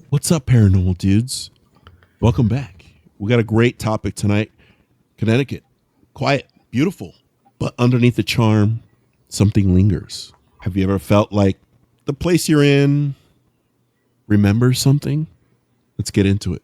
What's up, Paranormal Dudes? Welcome back. We got a great topic tonight. Connecticut. Quiet, beautiful, but underneath the charm, something lingers. Have you ever felt like the place you're in remembers something? Let's get into it.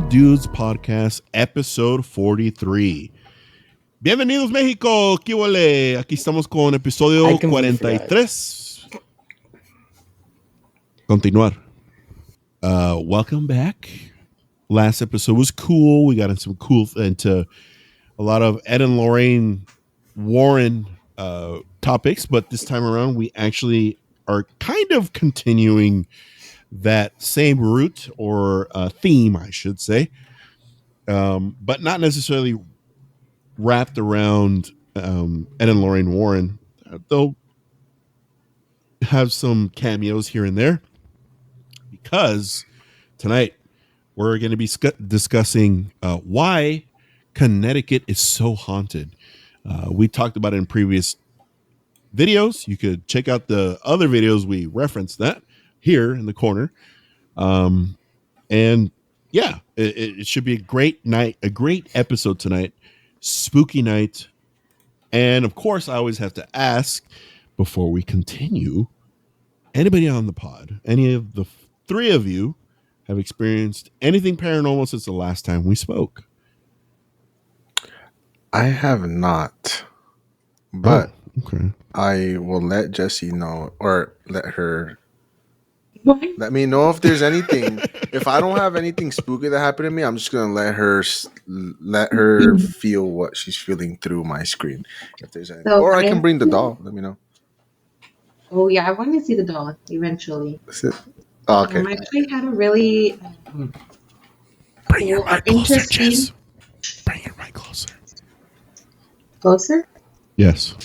Dudes Podcast, episode 43. Bienvenidos, México. ¿Qué huele? Aquí estamos con episodio 43. Continuar. Welcome back. Last episode was cool. We got into a lot of Ed and Lorraine Warren topics, but this time around we actually are kind of continuing that same route or theme, I should say, but not necessarily wrapped around Ed and Lorraine Warren. They'll have some cameos here and there, because tonight we're going to be discussing why Connecticut is so haunted. We talked about it in previous videos. You could check out the other videos. We referenced that here in the corner. And yeah, it should be a great night, a great episode tonight, spooky night. And of course, I always have to ask before we continue, anybody on the pod, any of the three of you have experienced anything paranormal since the last time we spoke? I have not, but okay. I will let Jessie know, or let me know if there's anything. If I don't have anything spooky that happened to me, I'm just gonna let her feel what she's feeling through my screen. If there's anything, or I can bring the doll. Let me know. Oh yeah, I want to see the doll eventually. That's it. Oh, okay. I actually had a really bring your mic closer, Jess. Bring your mic closer. Closer? Yes.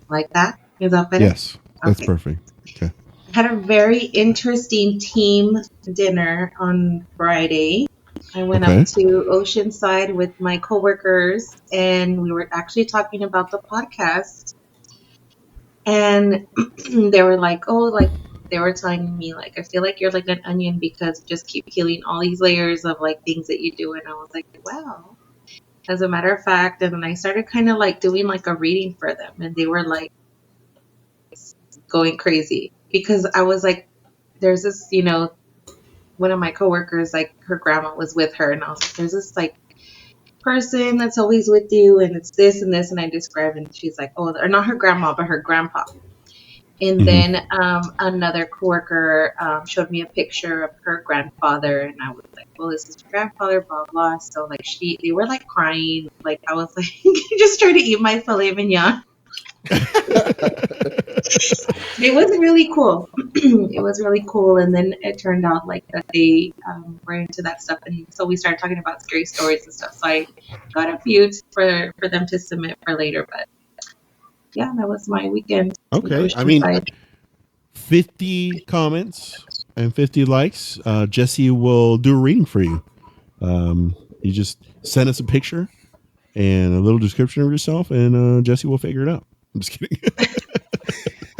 Like that? Is that better? Yes, that's perfect. Okay. Had a very interesting team dinner on Friday. I went up to Oceanside with my coworkers, and we were actually talking about the podcast. And they were like, they were telling me, like, I feel like you're like an onion because you just keep peeling all these layers of like things that you do. And I was like, wow. As a matter of fact, and then I started kind of like doing like a reading for them, and they were like going crazy. Because I was like, there's this, one of my coworkers, like her grandma was with her, and I was like, there's this like person that's always with you, and it's this and this, and I described, and she's like, oh, or not her grandma, but her grandpa. And then another coworker showed me a picture of her grandfather, and I was like, well, this is your grandfather, blah, blah. So like they were like crying. Like I was like, just trying to eat my filet mignon. It was really cool. It was really cool. And then it turned out like that they were into that stuff. And so we started talking about scary stories and stuff. So I got a few for them to submit for later. But yeah, that was my weekend. Okay. I mean, 50 comments and 50 likes. Jessie will do a reading for you. You just send us a picture and a little description of yourself, and Jessie will figure it out. I'm just kidding.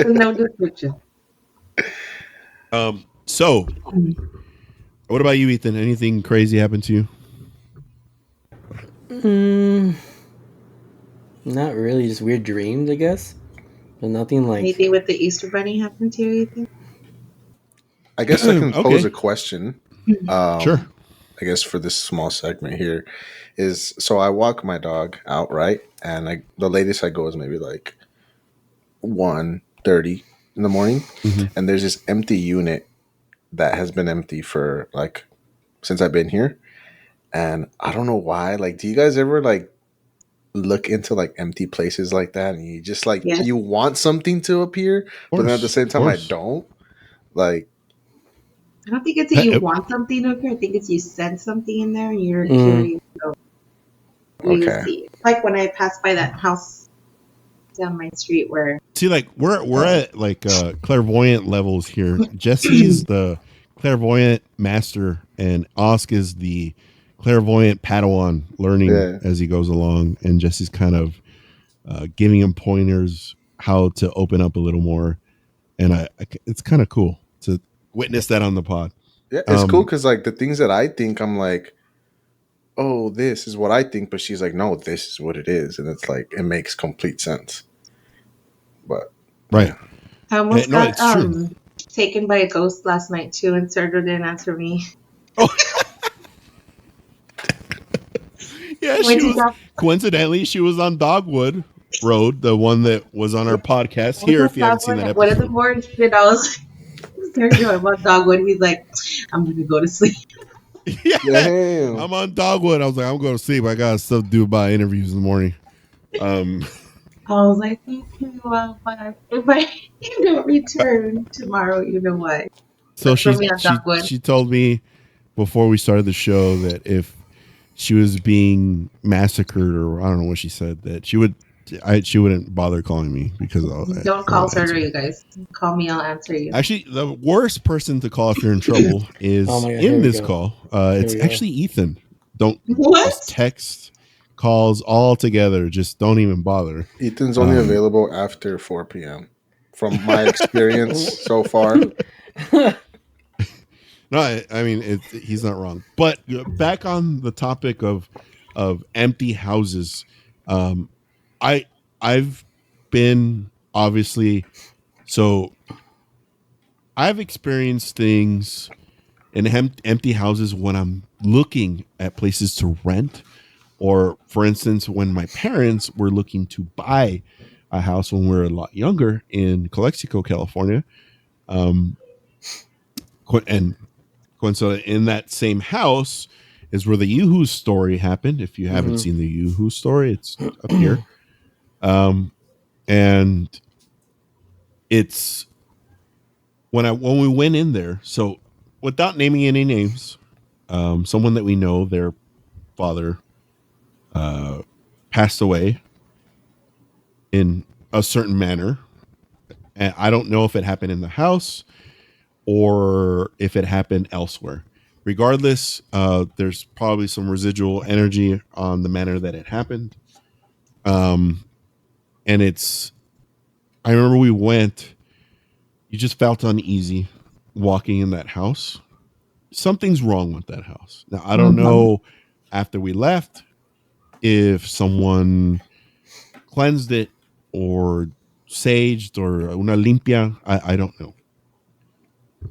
No description. So, what about you, Ethan? Anything crazy happened to you? Not really. Just weird dreams, I guess. But nothing like... Anything with the Easter Bunny happened to you, Ethan? I guess I can pose a question. Sure. I guess for this small segment here is, so I walk my dog out, right? And the latest I go is maybe like 1:30 in the morning. Mm-hmm. And there's this empty unit that has been empty for like since I've been here. And I don't know why. Like, do you guys ever like look into like empty places like that, and you just like Yes. you want something to appear, but then at the same time I don't. Like, I don't think it's that you want something to appear. I think it's you send something in there and you're curious. So you see it. Like when I passed by that house down my street where like we're at like clairvoyant levels here. Jesse's the clairvoyant master and Osk is the clairvoyant Padawan learning as he goes along, and Jesse's kind of giving him pointers how to open up a little more, and it's kind of cool to witness that on the pod. Yeah, it's cool because like the things that I think, I'm like, oh, this is what I think, but she's like, no, this is what it is, and it's like it makes complete sense. But right, I almost got taken by a ghost last night too, and Sergio didn't answer me. Oh. Yeah, coincidentally she was on Dogwood Road, the one that was on our podcast here. If you haven't seen that episode, one of the mornings, I was Sergio, I'm on Dogwood. He's like, I'm gonna go to sleep. Yeah, damn. I'm on Dogwood. I was like, I'm going to sleep. I got stuff to do by interviews in the morning. I was like, okay, well, but if I don't return tomorrow, you know why. So she told me before we started the show that if she was being massacred, or I don't know what she said, that she wouldn't bother calling me because don't call Sergio, you guys. Call me, I'll answer you. Actually, the worst person to call if you're in trouble is in this call. It's actually Ethan. Don't just text, calls all together. Just don't even bother. Ethan's only available after 4 p.m. from my experience so far. No, I mean he's not wrong. But back on the topic of empty houses, I've been obviously, so I've experienced things in empty houses when I'm looking at places to rent, or for instance, when my parents were looking to buy a house when we were a lot younger in Calexico, California. And so in that same house is where the Yoo-Hoo story happened. If you haven't seen the Yoo-Hoo story, it's up here. And it's when we went in there. So without naming any names, someone that we know, their father passed away in a certain manner. And I don't know if it happened in the house or if it happened elsewhere. Regardless, there's probably some residual energy on the manner that it happened. And I remember we went, you just felt uneasy walking in that house. Something's wrong with that house. Now, I don't know after we left if someone cleansed it or saged or una limpia. I don't know.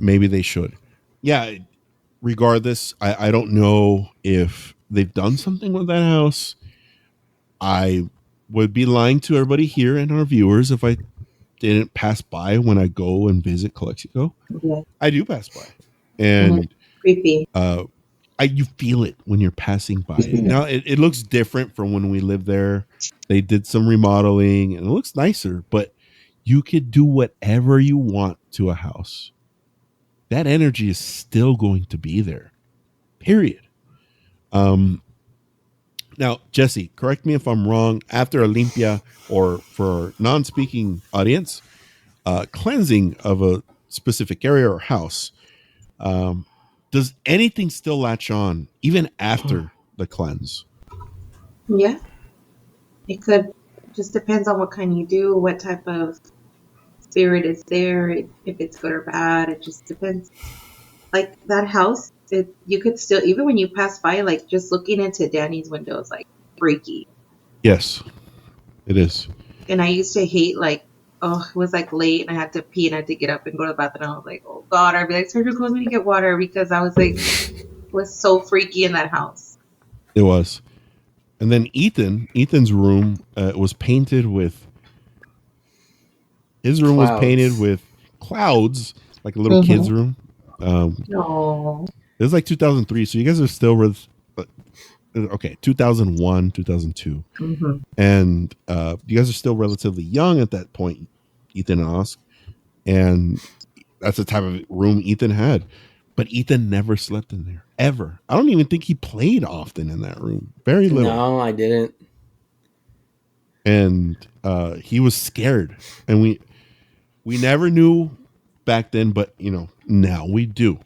Maybe they should. Yeah, regardless, I don't know if they've done something with that house. I would be lying to everybody here and our viewers if I didn't pass by when I go and visit Calexico. Yeah. I do pass by. And creepy. You feel it when you're passing by. Now, it looks different from when we lived there. They did some remodeling and it looks nicer, but you could do whatever you want to a house. That energy is still going to be there. Period. Now, Jesse, correct me if I'm wrong. After Olympia, or for non-speaking audience, cleansing of a specific area or house, does anything still latch on even after the cleanse? Yeah. It could. Just depends on what kind you do, what type of spirit is there, if it's good or bad. It just depends. Like that house, you could still, even when you pass by, like just looking into Danny's window is like freaky. Yes, it is. And I used to hate it was like late and I had to pee and I had to get up and go to the bathroom. I was like, oh God, I'd be like, Sergio, close me to get water, because I was like, it was so freaky in that house. It was. And then Ethan's room was painted with, was painted with clouds, like a little kid's room. No. It was like 2003, so you guys are still okay, 2001, 2002. Mm-hmm. And you guys are still relatively young at that point, Ethan and Osk. And that's the type of room Ethan had. But Ethan never slept in there, ever. I don't even think he played often in that room. Very little. No, I didn't. And he was scared. And we never knew back then, but, now we do.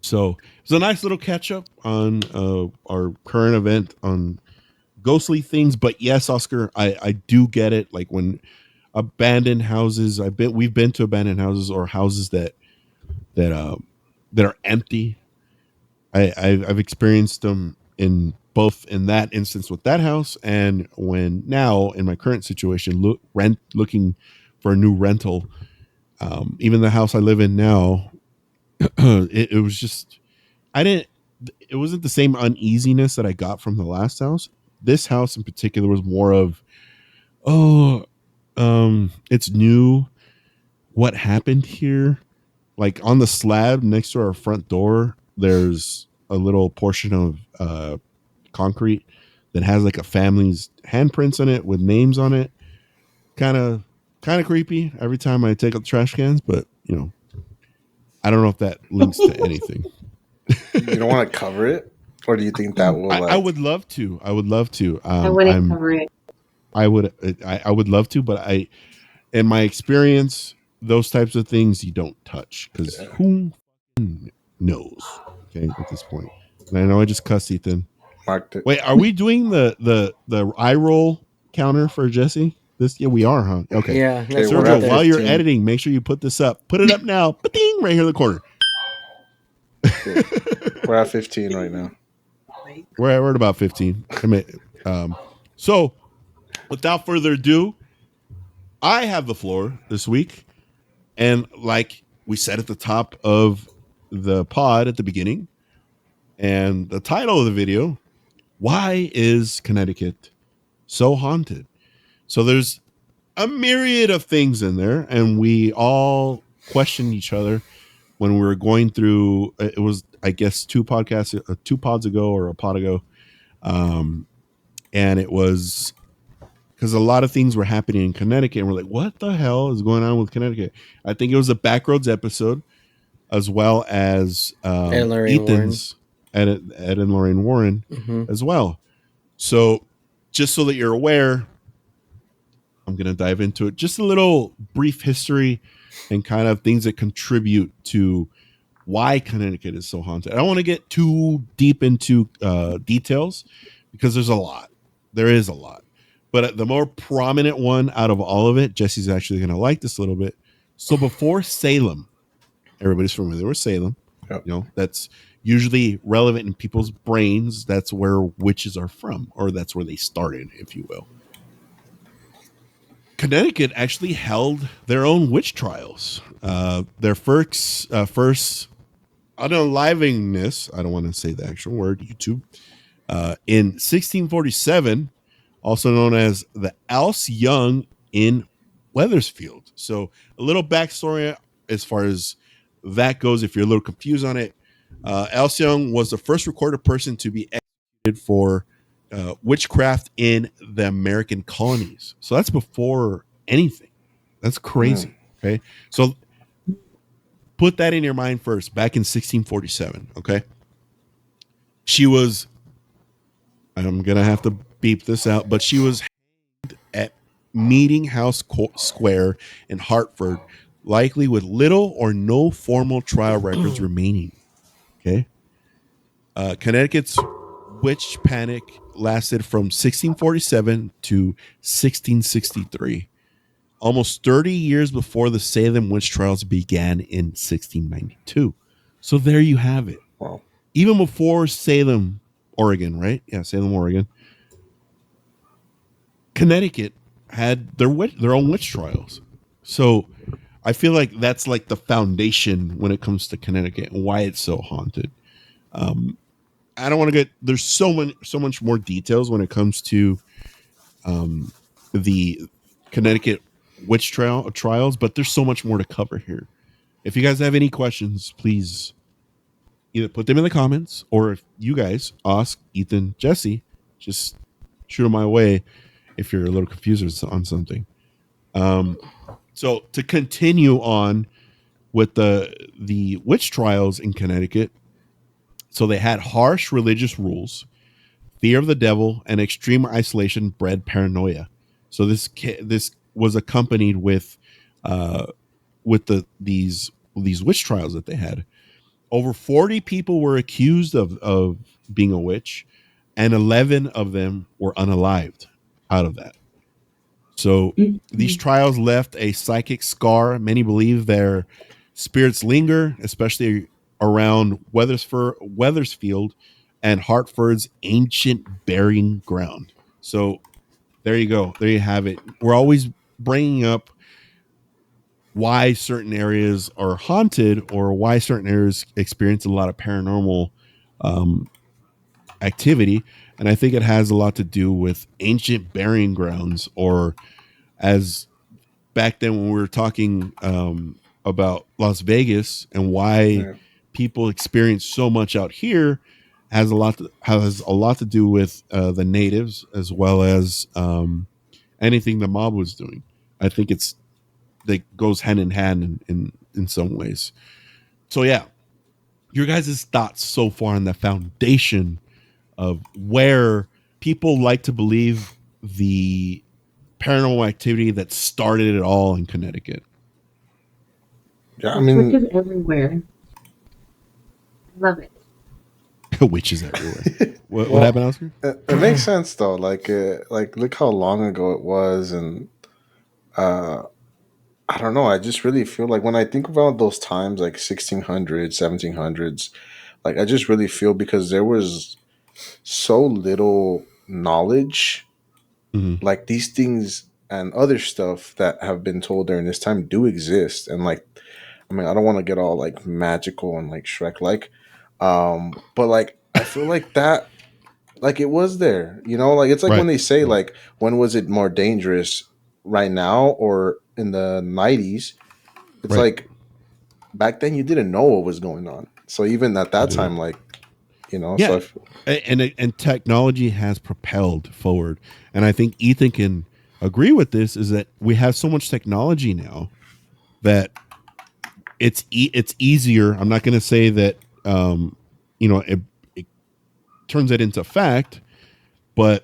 So it's a nice little catch up on our current event on ghostly things. But yes, Oscar, I do get it. Like when abandoned houses, we've been to abandoned houses or houses that are empty. I've experienced them in both in that instance with that house and when now in my current situation looking for a new rental. Even the house I live in now, it was just it wasn't the same uneasiness that I got from the last house. This house in particular was more of, it's new. What happened here? Like on the slab next to our front door, there's a little portion of concrete that has like a family's handprints on it with names on it. Kind of creepy every time I take out the trash cans, but I don't know if that links to anything. You don't want to cover it, or do you think that will? I would love to. I would love to. I wouldn't cover it. I would love to, but in my experience, those types of things you don't touch because who knows? Okay, at this point, and I know I just cussed Ethan. Marked it. Wait, are we doing the eye roll counter for Jesse? We are, huh? Okay. Yeah. Sergio, while you're editing, make sure you put this up. Put it up now. Ba-ding, right here in the corner. We're at 15 right now. We're at about 15. So, without further ado, I have the floor this week. And like we said at the top of the pod at the beginning, and the title of the video, why is Connecticut so haunted? So there's a myriad of things in there, and we all questioned each other when we were going through. It was, I guess, two pods ago or a pod ago, and it was because a lot of things were happening in Connecticut, and we're like, "What the hell is going on with Connecticut?" I think it was a Backroads episode, as well as Ethan's Ed and Lorraine Warren as well. So, just so that you're aware, I'm going to dive into it. Just a little brief history and kind of things that contribute to why Connecticut is so haunted. I don't want to get too deep into details because there's a lot. There is a lot. But the more prominent one out of all of it, Jesse's actually going to like this a little bit. So before Salem, everybody's familiar with Salem. Yep. That's usually relevant in people's brains. That's where witches are from, or that's where they started, if you will. Connecticut actually held their own witch trials. Their first unalivingness, I don't want to say the actual word, YouTube, in 1647, also known as the Alce Young in Wethersfield. So a little backstory as far as that goes, if you're a little confused on it. Alce Young was the first recorded person to be executed for witchcraft in the American colonies. So that's before anything. That's crazy. Okay. So put that in your mind first, back in 1647. Okay. She was, I'm going to have to beep this out, but she was at Meeting House Square in Hartford, likely with little or no formal trial records remaining. Okay. Connecticut's witch panic lasted from 1647 to 1663, almost 30 years before the Salem witch trials began in 1692. So there you have it. Wow. Even before Salem, Oregon, right? Yeah, Salem, Oregon. Connecticut had their own witch trials. So I feel like that's like the foundation when it comes to Connecticut and why it's so haunted. I don't want to get, there's so much more details when it comes to the Connecticut witch trials, but there's so much more to cover here. If you guys have any questions, please, either put them in the comments, or if you guys ask Ethan, Jesse, just shoot them my way if you're a little confused on something. So to continue on with the witch trials in Connecticut, so they had harsh religious rules, fear of the devil, and extreme isolation bred paranoia. So this was accompanied with these witch trials that they had. Over 40 people were accused of being a witch, and 11 of them were unalived out of that. So these trials left a psychic scar. Many believe their spirits linger, especially around Wethersfield and Hartford's ancient burying ground. So there you go. There you have it. We're always bringing up why certain areas are haunted or why certain areas experience a lot of paranormal activity. And I think it has a lot to do with ancient burying grounds, or as back then when we were talking about Las Vegas and why people experience so much out here, has a lot to do with the natives, as well as anything the mob was doing. I think that goes hand in hand in some ways. So yeah, your guys' thoughts so far on the foundation of where people like to believe the paranormal activity that started it all in Connecticut. Yeah, I mean, witches everywhere. Love it. Witches everywhere. What happened, Oscar? It makes sense though. Like look how long ago it was, and I don't know. I just really feel like when I think about those times, like 1600s, 1700s, like I just really feel because there was so little knowledge, like these things and other stuff that have been told during this time do exist. And like, I mean, I don't want to get all like magical and like Shrek like, but like I feel like that, like it was there, you know, like it's like when Right. they say like when was it more dangerous, right now or in the 90s? It's Right. like back then you didn't know what was going on. So even at that time, like, you know, so Yeah. if, And technology has propelled forward. And I think Ethan can agree with this, is that we have so much technology now that it's easier. I'm not going to say that it turns it into fact, but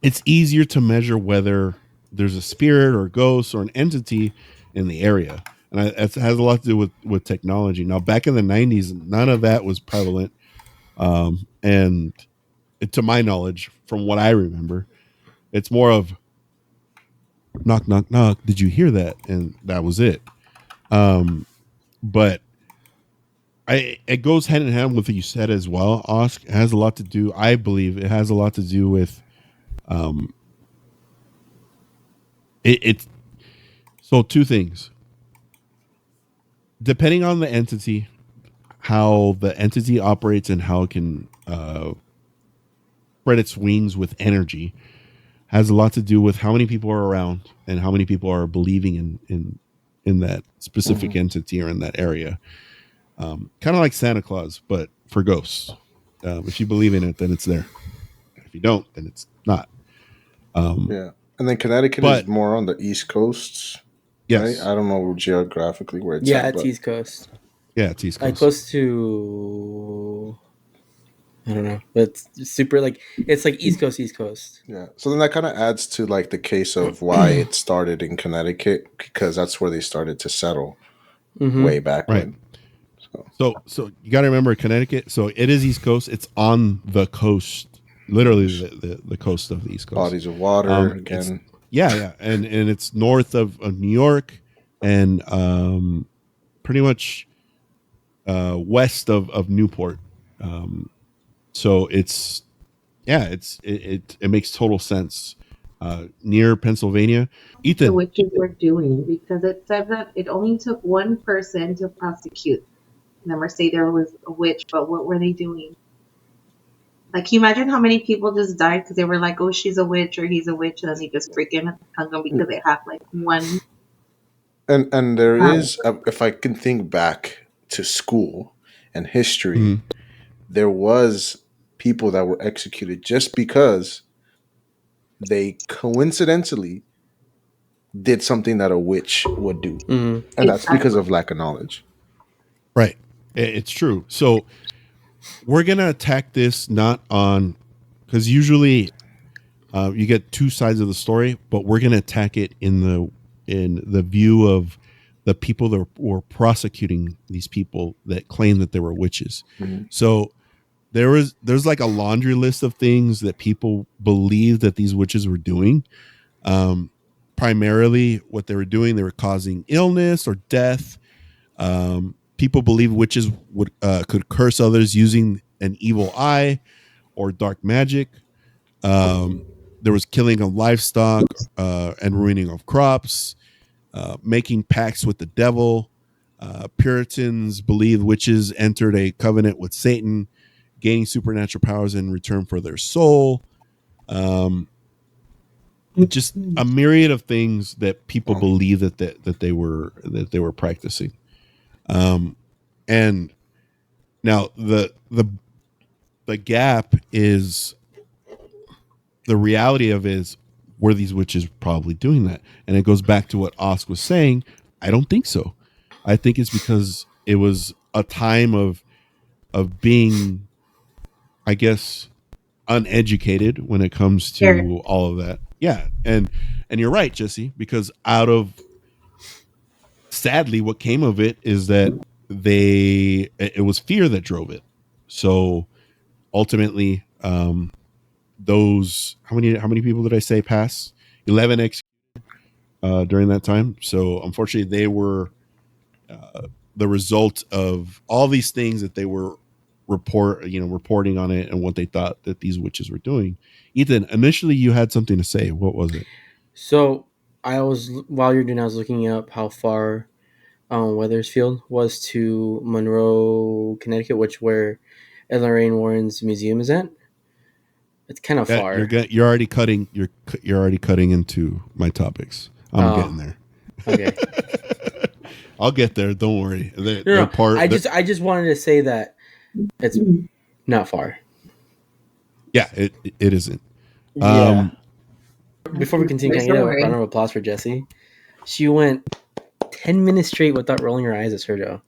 it's easier to measure whether there's a spirit or ghost or an entity in the area. And it has a lot to do with technology. Now, back in the 90s, none of that was prevalent. And to my knowledge, from what I remember, it's more of knock, knock, knock. Did you hear that? And that was it. But it goes hand in hand with what you said as well, Oscar. It has a lot to do, I believe it has a lot to do with it's so two things. Depending on the entity, how the entity operates and how it can spread its wings with energy, has a lot to do with how many people are around and how many people are believing in that specific entity or in that area. Kind of like Santa Claus, but for ghosts. If you believe in it, then it's there. If you don't, then it's not. yeah. And then Connecticut is But more on the East Coast, right? yes, I don't know geographically where it's Yeah, at, it's but East Coast. yeah, it's East Like Coast. close to, I don't know, but it's super like it's like East Coast, East Coast. yeah. So then that kind of adds to like the case of why it started in Connecticut, because that's where they started to settle way back Right. when. So you got to remember Connecticut. So it is East Coast. It's on the coast, literally the coast of the East Coast. Bodies of water It's again. yeah, and it's north of New York, and pretty much west of Newport. So it's it makes total sense. Near Pennsylvania, The Ethan. witches were doing, because it said that it only took one person to prosecute them or say there was a witch, but what were they doing? Like, can you imagine how many people just died because they were like, oh, she's a witch or he's a witch, and then they just freaking hung them because they have like one. And there is, if I can think back to school and history, there was people that were executed just because they coincidentally did something that a witch would do. Mm-hmm. And that's because of lack of knowledge. Right. It's true. So we're going to attack this not on, because usually you get two sides of the story, but we're going to attack it in the view of the people that were prosecuting these people that claim that they were witches. Mm-hmm. So there's like a laundry list of things that people believe that these witches were doing. Primarily what they were doing, they were causing illness or death. People believe witches could curse others using an evil eye or dark magic. There was killing of livestock and ruining of crops, making pacts with the devil. Puritans believed witches entered a covenant with Satan, gaining supernatural powers in return for their soul. Just a myriad of things that people believe that they were practicing. And now the gap is, the reality of it is, were these witches probably doing that? And it goes back to what Osk was saying. I don't think so. I think it's because it was a time of being, I guess, uneducated when it comes to all of that. Yeah. And you're right, Jesse, because sadly, what came of it is that it was fear that drove it. So ultimately, those, how many people did I say pass? 11 during that time. So unfortunately, they were the result of all these things that they were reporting on it and what they thought that these witches were doing. Ethan, initially you had something to say. What was it? So while you're doing, I was looking up how far Wethersfield was to Monroe, Connecticut, where Ed Lorraine Warren's museum is at. It's kind of far. You're already cutting. You're already cutting into my topics. I'm getting there. Okay. I'll get there. Don't worry. I just wanted to say that it's not far. Yeah, it isn't. Yeah. Before we continue, can I get a round of applause for Jessie? She went 10 minutes straight without rolling her eyes at Sergio.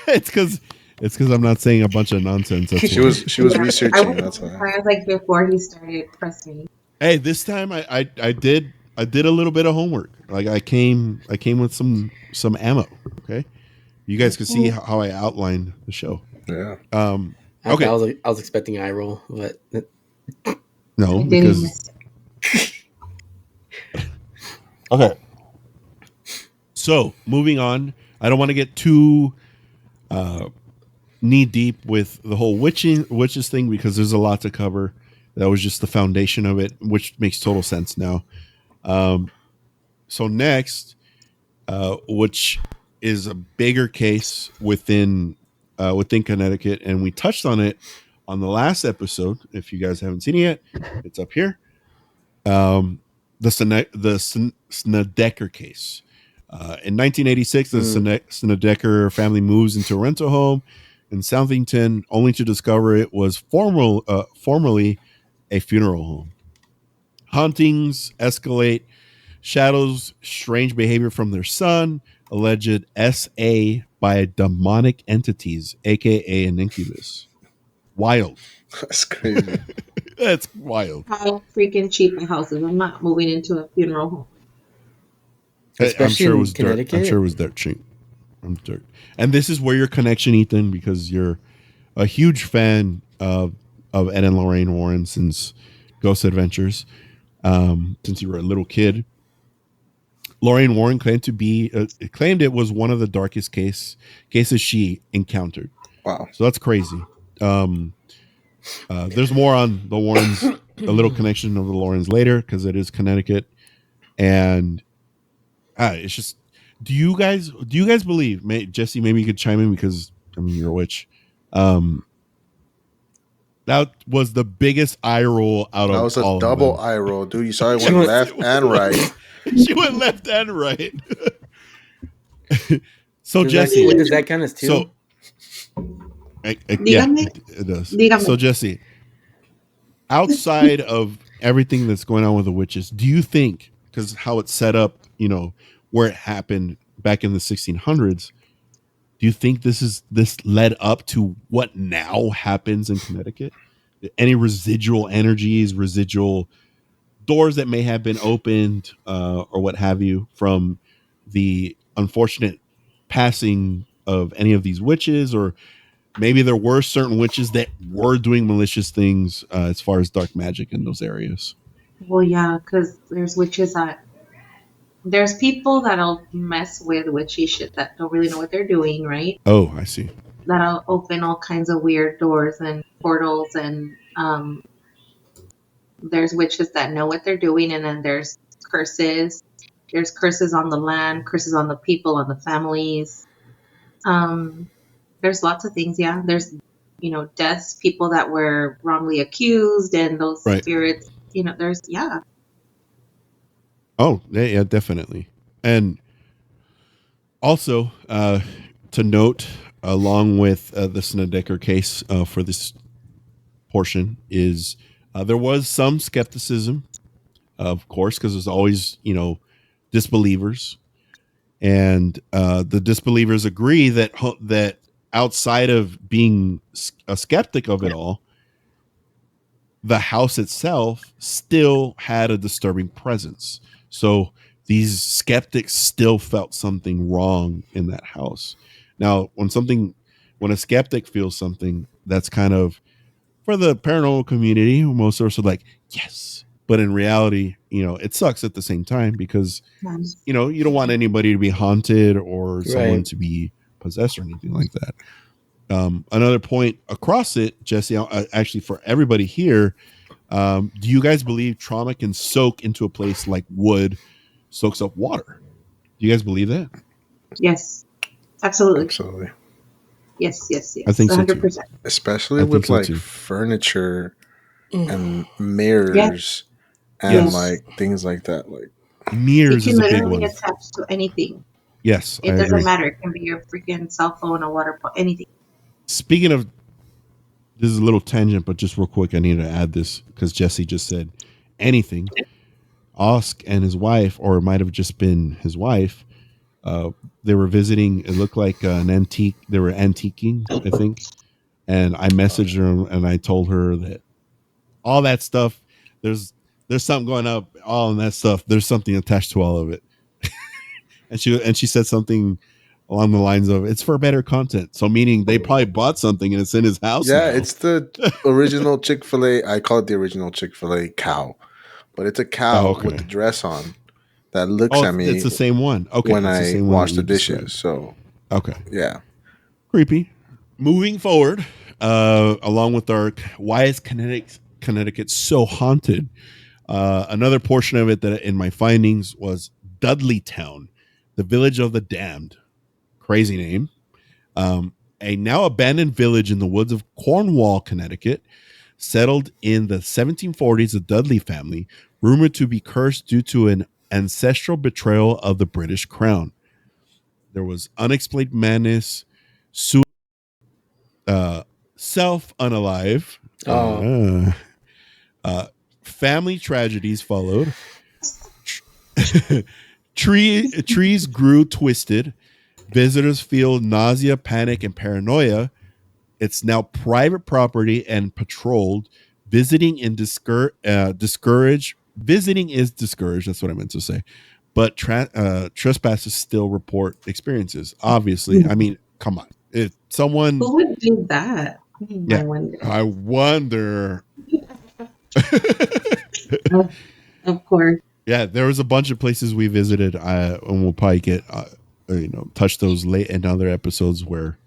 It's because I'm not saying a bunch of nonsense. She was researching. That's why. I was like before he started pressing. Hey, this time I did a little bit of homework. Like I came with some ammo. Okay, you guys could see how I outlined the show. Yeah. Okay. I was expecting an eye roll, but no, because okay. So moving on, I don't want to get too knee deep with the whole witches thing because there's a lot to cover. That was just the foundation of it, which makes total sense now. So next, which is a bigger case within Connecticut, and we touched on it on the last episode. If you guys haven't seen it yet, it's up here. The Snedeker case. In 1986, the Snedeker family moves into a rental home in Southington, only to discover it was formerly a funeral home. Hauntings escalate. Shadows, strange behavior from their son, alleged SA by demonic entities, aka an incubus. Wild. That's crazy. That's wild. How freaking cheap a house is. I'm not moving into a funeral home. Especially I'm sure it was Connecticut. dirt. I'm sure it was dirt cheap. Dirt. And this is where your connection, Ethan, because you're a huge fan of Ed and Lorraine Warren since Ghost Adventures, since you were a little kid. Lorraine Warren claimed it was one of the darkest cases she encountered. Wow. So that's crazy. There's more on the Warrens, a little connection of the Lorens later, because it is Connecticut. And it's just, do you guys believe, Jesse, maybe you could chime in because, I mean, you're a witch. That was the biggest eye roll out of all of them. That was a double eye roll, dude. You saw it went left and right. She went left and right. So Jesse, does that count as two? Yeah, Dígame, it does. So, dígame. Jesse, outside of everything that's going on with the witches, do you think, because how it's set up, where it happened back in the 1600s, do you think this led up to what now happens in Connecticut? Any residual energies, residual doors that may have been opened, or what have you, from the unfortunate passing of any of these witches, or maybe there were certain witches that were doing malicious things, as far as dark magic in those areas? Well, yeah, because there's people that'll mess with witchy shit that don't really know what they're doing, right? Oh, I see. That'll open all kinds of weird doors and portals, and there's witches that know what they're doing, and then there's curses. There's curses on the land, curses on the people, on the families. Um, there's lots of things. Yeah, there's deaths, people that were wrongly accused, and those Right. spirits. There's Oh, yeah, yeah, definitely. And also, to note, along with the Snedeker case, for this portion, is there was some skepticism, of course, because there's always disbelievers, and the disbelievers agree that outside of being a skeptic of it all, the house itself still had a disturbing presence. So these skeptics still felt something wrong in that house. Now, when a skeptic feels something, that's kind of, for the paranormal community, most are also like, yes. But in reality, it sucks at the same time, because you don't want anybody to be haunted or someone Right. to be possessed or anything like that. Another point across it, Jesse, actually for everybody here, do you guys believe trauma can soak into a place like wood soaks up water? Do you guys believe that? yes, absolutely. Absolutely. Yes, yes, I yes, think so too. 100%. Especially I think with so like too. furniture and Yes, mirrors and yes. like things like that. Like, It Mirrors can is a big literally one. attach to anything. Yes, I It doesn't agree. matter. It can be your freaking cell phone, a water pot, anything. Speaking of, this is a little tangent, but just real quick, I need to add this because Jesse just said anything. Osk and his wife, or it might have just been his wife, uh, they were visiting. It looked like an antique. They were antiquing, I think. And I messaged her and I told her that all that stuff, there's there's something going up. All in that stuff, there's something attached to all of it. And she said something along the lines of, "It's for better content." So meaning they probably bought something and it's in his house yeah, now. it's the original Chick-fil-A. I call it the original Chick-fil-A cow, but it's a Oh, cow with okay. the dress on that looks Oh, at it's me the same one. Okay, when it's the I same one that wash the you dishes. described. So, Okay, yeah. creepy. Moving forward, along with our why is Connecticut so haunted? Another portion of it that in my findings was Dudleytown, the village of the damned. Crazy name. A now abandoned village in the woods of Cornwall, Connecticut, settled in the 1740s. The Dudley family, rumored to be cursed due to an ancestral betrayal of the British crown. There was unexplained madness, uh, self unalive, Oh, uh, family tragedies followed. Trees grew twisted. Visitors feel nausea, panic, and paranoia. It's now private property and patrolled. Discouraged. Visiting is discouraged. That's what I meant to say. But trespassers still report experiences. Obviously, I mean, come on. If someone, Who would do that? I yeah, wonder. I wonder. Of, of course. Yeah, there was a bunch of places we visited, and we'll probably get, touch those late in other episodes where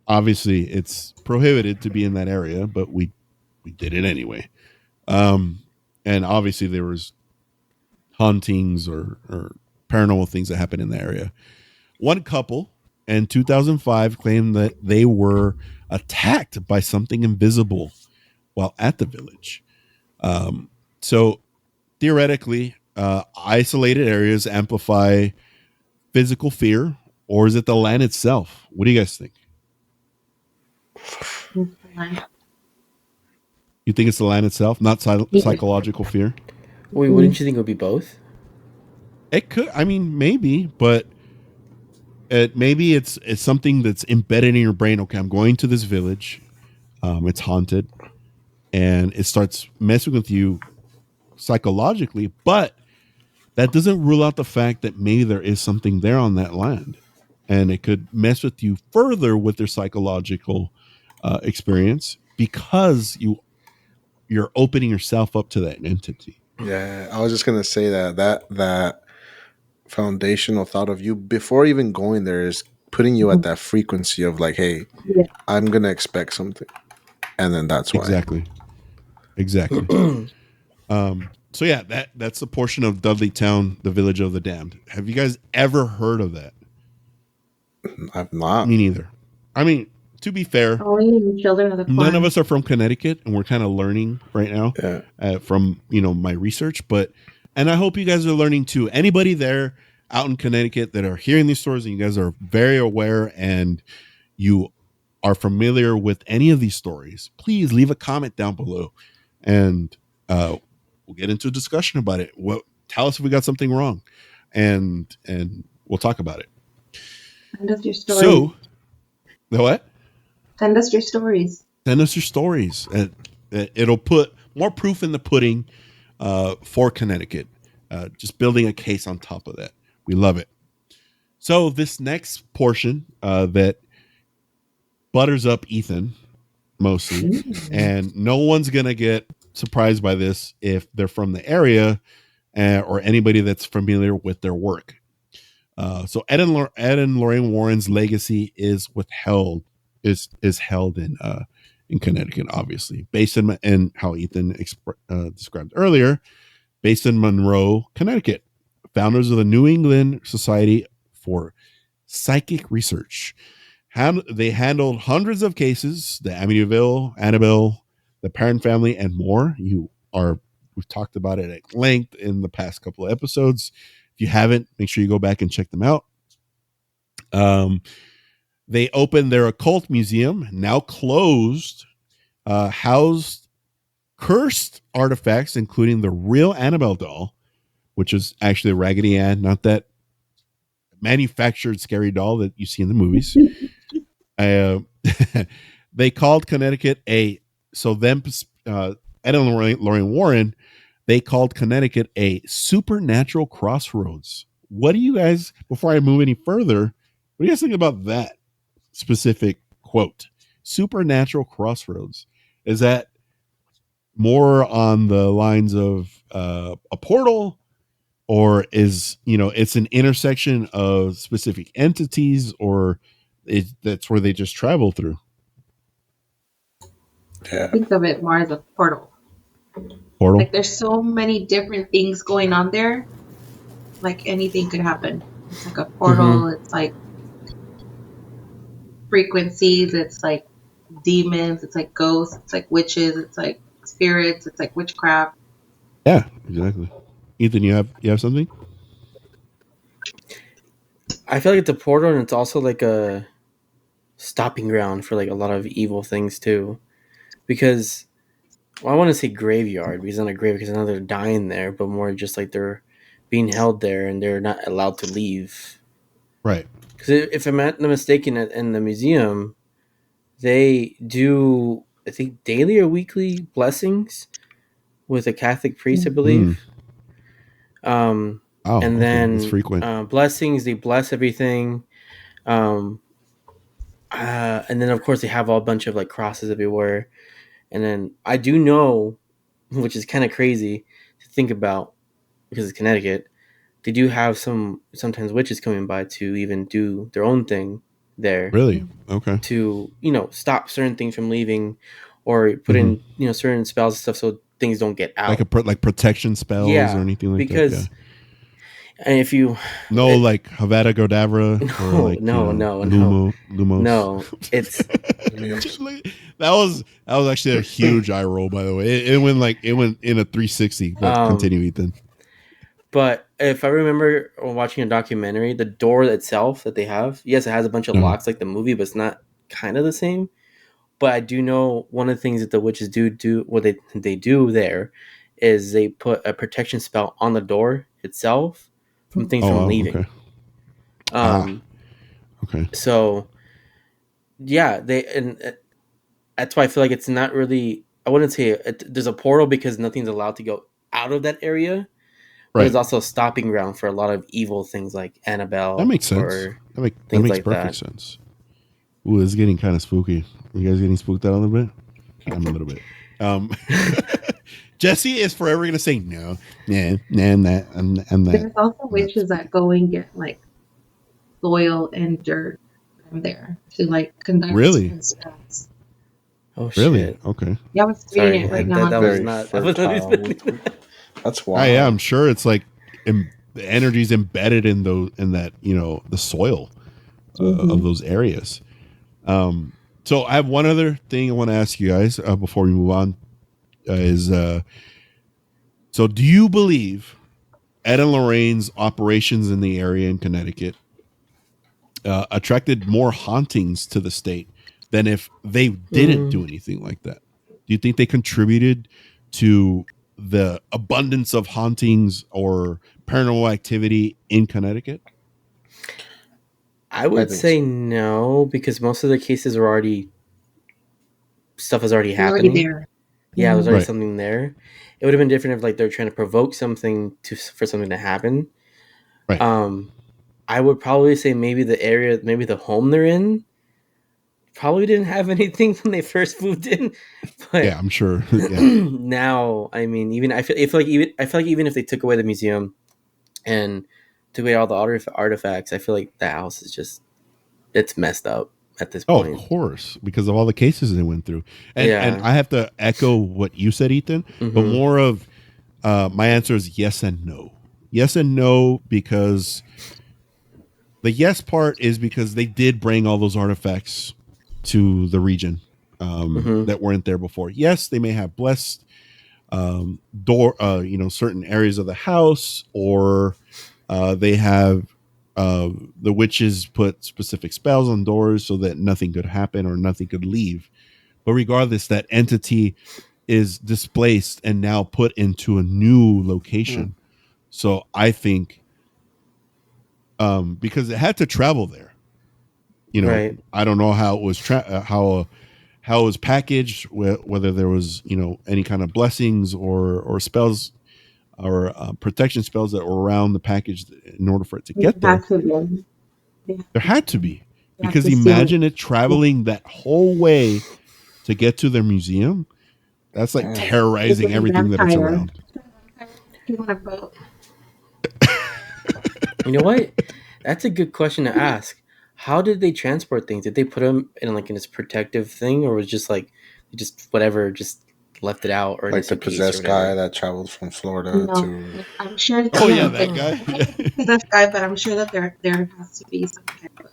obviously it's prohibited to be in that area, but we did it anyway. Um, and obviously there was hauntings or paranormal things that happened in the area. One couple in 2005 claimed that they were attacked by something invisible while at the village. So theoretically, isolated areas amplify physical fear, or is it the land itself? What do you guys think? You think it's the land itself, not psychological fear? Wait, wouldn't you think it would be both? It could. I mean, maybe, but maybe it's something that's embedded in your brain. Okay, I'm going to this village. It's haunted, and it starts messing with you psychologically. But that doesn't rule out the fact that maybe there is something there on that land, and it could mess with you further with their psychological experience because you're opening yourself up to that entity. Yeah, I was just gonna say that foundational thought of you before even going there is putting you at that frequency of like, hey, I'm gonna expect something, and then that's why. Exactly. So yeah, that's a portion of Dudleytown, the Village of the Damned. Have you guys ever heard of that? I've not. Me neither. I mean, to be fair, Only children of the corn. none of us are from Connecticut, and we're kind of learning right now Yeah. from my research. And I hope you guys are learning too. Anybody there out in Connecticut that are hearing these stories, and you guys are very aware and you are familiar with any of these stories, please leave a comment down below, and we'll get into a discussion about it. Tell us if we got something wrong, and we'll talk about it. Send us your stories. So, the what? Send us your stories. Send us your stories. It'll put more proof in the pudding for Connecticut. Just building a case on top of that. We love it. So this next portion that butters up Ethan mostly, and no one's gonna get surprised by this if they're from the area or anybody that's familiar with their work. So Ed and Lorraine Warren's legacy is held in Connecticut, obviously, based in how Ethan described earlier, based in Monroe, Connecticut. Founders of the New England Society for Psychic Research. They handled hundreds of cases, the Amityville, Annabelle, the Parent Family, and more. We've talked about it at length in the past couple of episodes. If you haven't, make sure you go back and check them out. They opened their occult museum, now closed, housed cursed artifacts, including the real Annabelle doll, which is actually a Raggedy Ann, not that manufactured scary doll that you see in the movies. They called Connecticut Ed and Lorraine Warren, they called Connecticut a supernatural crossroads. What do you guys, before I move any further, what do you guys think about that specific quote? Supernatural crossroads. Is that more on the lines of a portal, or is it's an intersection of specific entities, or that's where they just travel through? Yeah. Think of it more as a portal. Like there's so many different things going on there. Like anything could happen. It's like a portal. It's like frequencies. It's like demons. It's like ghosts. It's like witches. It's like spirits. It's like witchcraft. Yeah, exactly. Ethan, you have something? I feel like it's a portal, and it's also like a stopping ground for like a lot of evil things too. Because I want to say graveyard, because it's not a grave, because I know they're dying there, but more just like they're being held there and they're not allowed to leave. Right. Because if I'm not mistaken, in the museum, they do, I think, daily or weekly blessings with a Catholic priest, I believe. And then that's frequent. blessings, they bless everything. And then of course they have a bunch of like crosses everywhere. And then I do know, which is kind of crazy to think about, because it's Connecticut, they do have sometimes witches coming by to even do their own thing there. Really? Okay. To stop certain things from leaving, or put in certain spells and stuff so things don't get out, like protection spells or anything like that. Yeah. And if you like Havada Godavra or like Lumos. No, it's that was actually a huge eye roll, by the way. It went in a 360. But continue, Ethan. But if I remember watching a documentary, the door itself that they have, yes, it has a bunch of locks like the movie, but it's not kind of the same. But I do know one of the things that the witches do what they do there is they put a protection spell on the door itself from things Oh, from wow, leaving. okay. Okay. So yeah, that's why I feel like it's not really. I wouldn't say there's a portal because nothing's allowed to go out of that area, but it's Right. also a stopping ground for a lot of evil things like That Annabelle makes sense. or That things makes like perfect that. sense. Ooh, it's getting kind of spooky. You guys getting spooked out a little bit? I'm a little bit. Jesse is forever going to say no, nah, I'm that, I'm that. There's also I'm that witches that go and get like soil and dirt from there to like conduct Really? spells. Oh Really? shit! Okay. Yeah, I was reading Sorry, it right Like now. that On was very not. I was not fertile. expecting that. That's Yeah, wild. I'm sure it's like the energy's embedded in that the soil of those areas. So I have one other thing I want to ask you guys before we move on. So do you believe Ed and Lorraine's operations in the area in Connecticut attracted more hauntings to the state than if they didn't do anything like that? Do you think they contributed to the abundance of hauntings or paranormal activity in Connecticut? I I would think so. say no because most of the cases are already stuff is already It's already happening. there. Yeah, there's already Right. something there. It would have been different if like they're trying to provoke something for something to happen. Right. I would probably say maybe the area, maybe the home they're in, probably didn't have anything when they first moved in. Yeah, But I'm sure. Yeah. now, I mean, even I feel like even if they took away the museum and took away all the artifacts, I feel like the house is just it's messed up at this Oh, of point. course, because of all the cases they went through, and Yeah. I have to echo what you said, Ethan. But Mm-hmm. more of my answer is yes and no. Yes and no, because the yes part is because they did bring all those artifacts to the region Mm-hmm. that weren't there before. Yes, they may have blessed door, certain areas of the house, or they have the witches put specific spells on doors so that nothing could happen or nothing could leave. But regardless, that entity is displaced and now put into a new Mm. location. So I think because it had to travel there, Right. I don't know how it was how it was packaged, whether there was any kind of blessings or spells or protection spells that were around the package in order for it to It get there. has to be. They There had to be, have because to seal imagine it it. traveling that whole way to get to their museum. That's like Damn. It's terrorizing like a everything that it's vampire. around. You want a boat? You know what? That's a good question to ask. How did they transport things? Did they put them in this protective thing, or was just like just whatever, just left it out or in a Like the suitcase or possessed guy whatever? that traveled from Florida No, to. I'm sure. Oh yeah, No, that guy. that guy. But I'm sure that there has to be some type of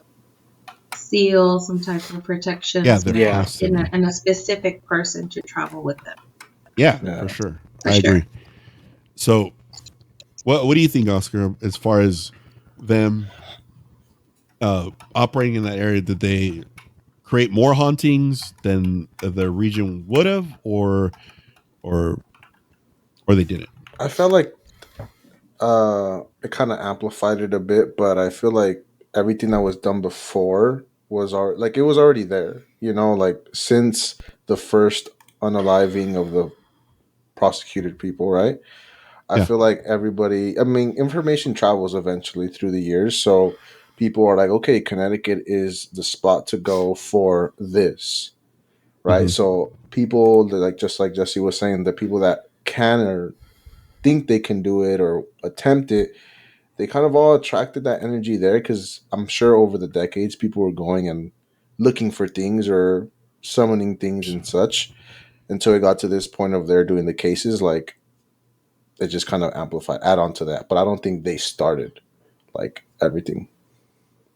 seal, some type of protection Yeah, there spell Yeah. has to be. in a specific person to travel with them. Yeah, for Yeah. sure. For I sure. agree. So, what do you think, Oscar, as far as them operating in that area? Did they create more hauntings than the region would have, or they didn't? I felt like it kind of amplified it a bit, but I feel like everything that was done before was like it was already there. Like since the first unaliving of the prosecuted people, right? I Yeah. feel like everybody, I mean, information travels eventually through the years. So people are like, okay, Connecticut is the spot to go for this, right? Hmm. So people that, just like Jesse was saying, the people that can or think they can do it or attempt it, they kind of all attracted that energy there because I'm sure over the decades, people were going and looking for things or summoning things and such until it got to this point of they're doing the cases. Like, it just kind of amplified, add on to that. But I don't think they started like everything.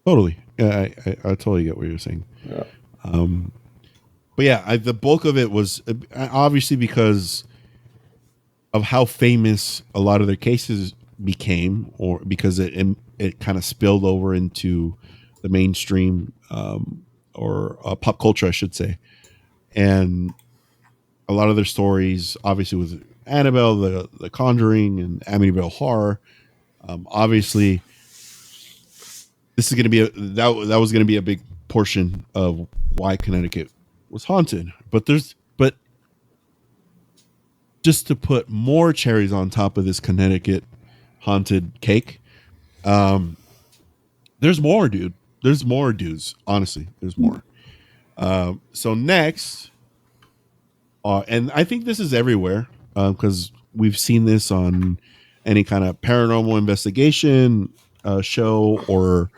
Totally. Yeah, I totally get what you're saying. Yeah. Um, but yeah, the bulk of it was obviously because of how famous a lot of their cases became, or because it kind of spilled over into the mainstream or pop culture, I should say. and a lot of their stories, obviously, with Annabelle, the Conjuring, and Amityville Horror. Obviously, this is going to be that was going to be a big portion of why Connecticut was haunted. But just to put more cherries on top of this Connecticut haunted cake, there's more, dude. There's more, dudes. Honestly, there's more. So next, and I think this is everywhere because we've seen this on any kind of paranormal investigation show or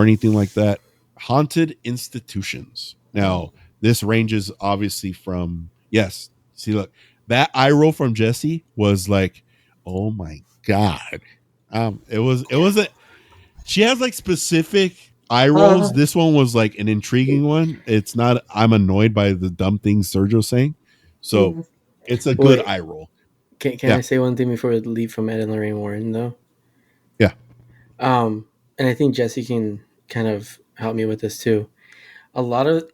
anything like that. Haunted institutions. Now, this ranges obviously from yes. See, look, that eye roll from Jesse was like, oh my god. It wasn't. She has like specific eye rolls. This one was like an intriguing one. It's not. I'm annoyed by the dumb things Sergio's saying, so it's a good eye roll. Can I say one thing before we leave from Ed and Lorraine Warren though? Yeah. And I think Jesse can kind of help me with this too. A lot of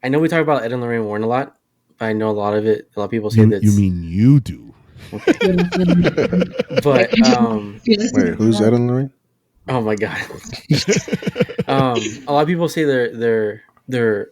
I know we talk about Ed and Lorraine Warren a lot, but I know a lot of people say that you mean you do. Okay. But wait, who's Ed and Lorraine? Oh my god. A lot of people say they're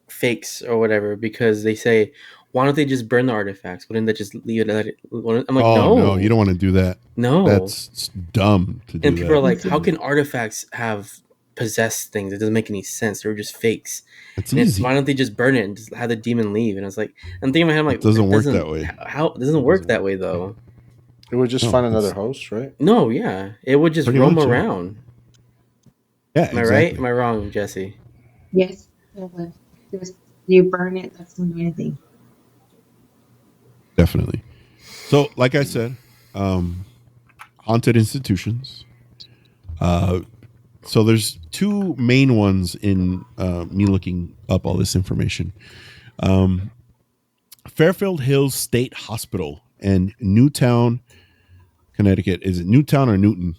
fakes or whatever because they say, why don't they just burn the artifacts? Wouldn't they just leave it? I'm like, no, you don't want to do that. No, that's dumb to do. And people are like, how can artifacts have possessed things? It doesn't make any sense. They're just fakes. It's easy. Why don't they just burn it and just have the demon leave? And I was like, I'm thinking in my head, I'm like, it doesn't work that way. How it doesn't work that way though? It would just find another host, right? No, yeah, it would just roam around. Yeah, am I right? Am I wrong, Jesse? Yes, it would. You burn it, that's not anything. Definitely. So, like I said, haunted institutions. So there's two main ones in me looking up all this information. Fairfield Hills State Hospital and Newtown, Connecticut. Is it Newtown or Newton?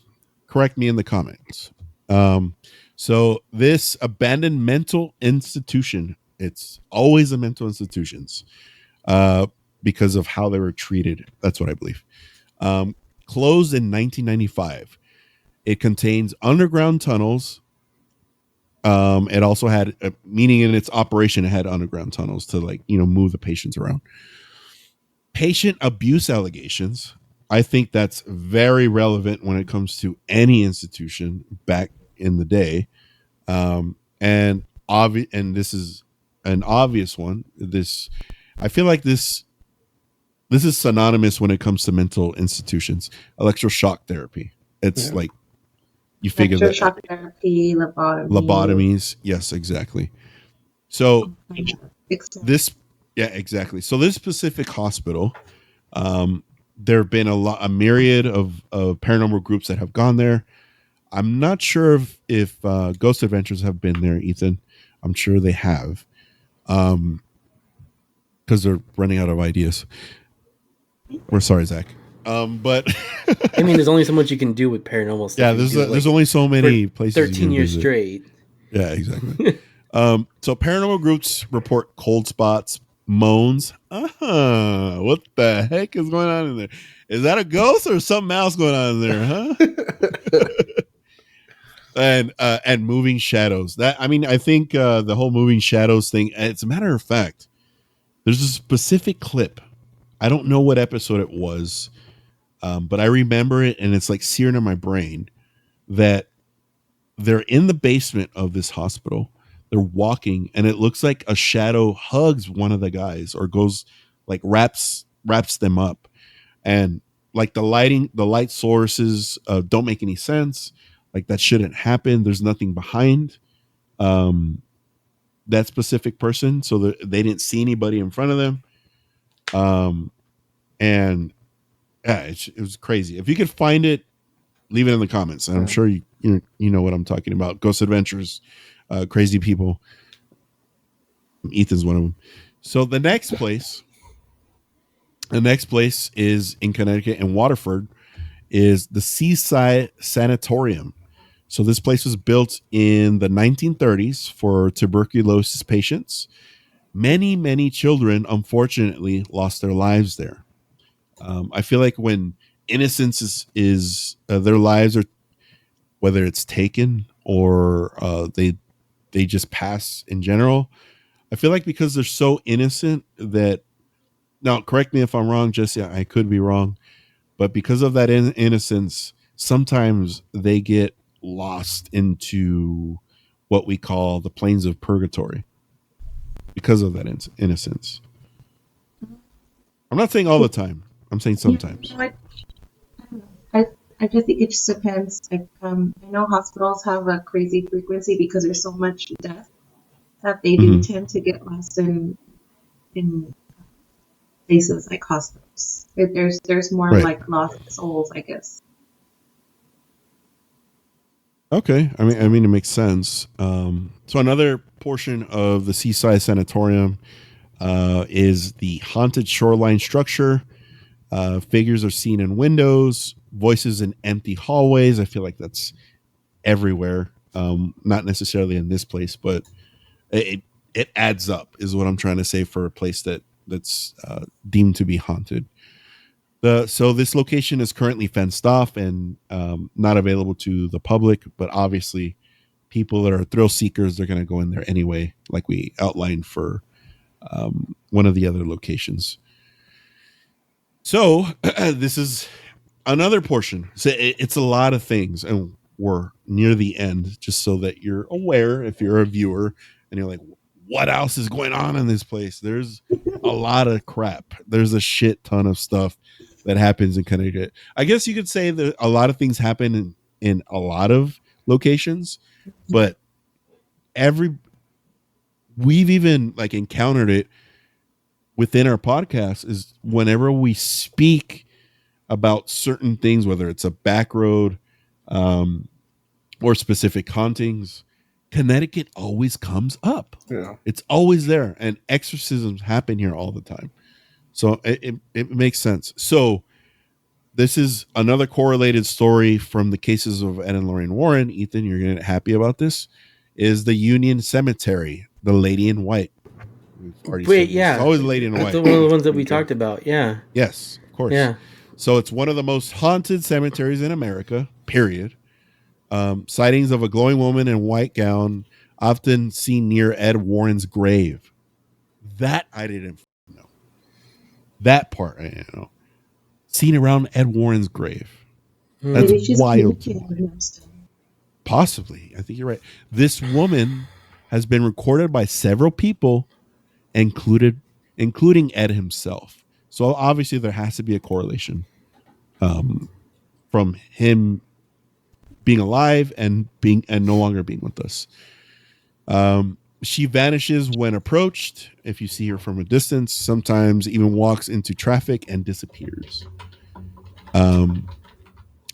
Correct me in the comments. So this abandoned mental institution, it's always a mental institutions because of how they were treated. That's what I believe. Closed in 1995. It contains underground tunnels. It also had, meaning in its operation, it had underground tunnels to move the patients around. Patient abuse allegations. I think that's very relevant when it comes to any institution back in the day. And this is an obvious one. I feel like this is synonymous when it comes to mental institutions. Electroshock therapy. It's like, you figure that shock therapy, lobotomies. Yes, exactly. So exactly. So this specific hospital, there have been a myriad of paranormal groups that have gone there. I'm not sure if Ghost Adventures have been there, Ethan. I'm sure they have, because they're running out of ideas. We're sorry, Zach. But I mean, there's only so much you can do with paranormal stuff. Yeah, there's only so many places. 13 years straight. Yeah, exactly. So paranormal groups report cold spots, moans. What the heck is going on in there? Is that a ghost or something else going on in there, huh? And moving shadows. I think the whole moving shadows thing. As a matter of fact, there's a specific clip. I don't know what episode it was. But I remember it, and it's like searing in my brain that they're in the basement of this hospital. They're walking, and it looks like a shadow hugs one of the guys or goes like wraps them up. And like the light sources don't make any sense. Like that shouldn't happen. There's nothing behind that specific person. So they didn't see anybody in front of them. And yeah, it was crazy. If you could find it, leave it in the comments. And I'm sure you know what I'm talking about. Ghost Adventures, crazy people. Ethan's one of them. So the next place is in Connecticut and Waterford, is the Seaside Sanatorium. So this place was built in the 1930s for tuberculosis patients. many children, unfortunately, lost their lives there. I feel like when innocence is their lives are, whether it's taken or they just pass in general. I feel like because they're so innocent that, now correct me if I'm wrong, Jesse, I could be wrong, but because of that innocence, sometimes they get lost into what we call the plains of purgatory because of that innocence. I'm not saying all the time. I'm saying sometimes. I, I just think it just depends. Like, I know hospitals have a crazy frequency because there's so much death that they do tend to get lost in places like hospitals. There's more like lost souls, I guess. Okay, I mean, it makes sense. So another portion of the Seaside Sanatorium is the haunted shoreline structure. Figures are seen in windows, voices in empty hallways. I feel like that's everywhere. Not necessarily in this place, but it adds up, is what I'm trying to say for a place that's deemed to be haunted. So this location is currently fenced off and not available to the public, but obviously people that are thrill seekers, they're going to go in there anyway, like we outlined for one of the other locations. So this is another portion. So it's a lot of things, and we're near the end, just so that you're aware if you're a viewer and you're like, what else is going on in this place? There's a lot of crap. There's a shit ton of stuff that happens in Connecticut. I guess you could say that a lot of things happen in a lot of locations, but we've even like encountered it within our podcast is whenever we speak about certain things, whether it's a back road or specific hauntings, Connecticut always comes up. Yeah. It's always there, and exorcisms happen here all the time. So it makes sense. So this is another correlated story from the cases of Ed and Lorraine Warren. Ethan, you're going to be happy about this. Is the Union Cemetery, the Lady in White. We've already said this. It's always Lady in White. That's one of the ones that we talked about. Yeah. Yes, of course. Yeah. So it's one of the most haunted cemeteries in America, period. Sightings of a glowing woman in white gown often seen near Ed Warren's grave. That I didn't know. That part I didn't know. Seen around Ed Warren's grave. That's wild to me. Possibly. I think you're right. This woman has been recorded by several people, including Ed himself. So obviously there has to be a correlation from him being alive and no longer being with us. She vanishes when approached. If you see her from a distance, sometimes even walks into traffic and disappears.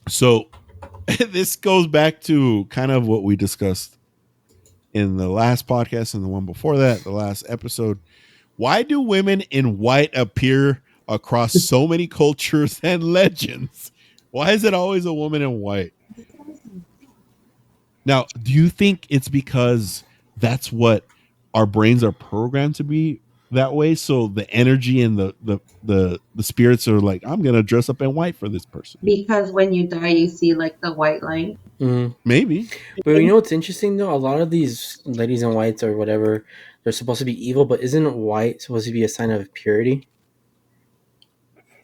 So this goes back to kind of what we discussed in the last podcast and the one before that, the last episode. Why do women in white appear across so many cultures and legends? Why is it always a woman in white? Now, do you think it's because that's what our brains are programmed to be that way? So the energy and the spirits are like, I'm going to dress up in white for this person. Because when you die, you see like the white line. Maybe. But you know what's interesting though? A lot of these ladies in whites or whatever, they're supposed to be evil, but isn't white supposed to be a sign of purity?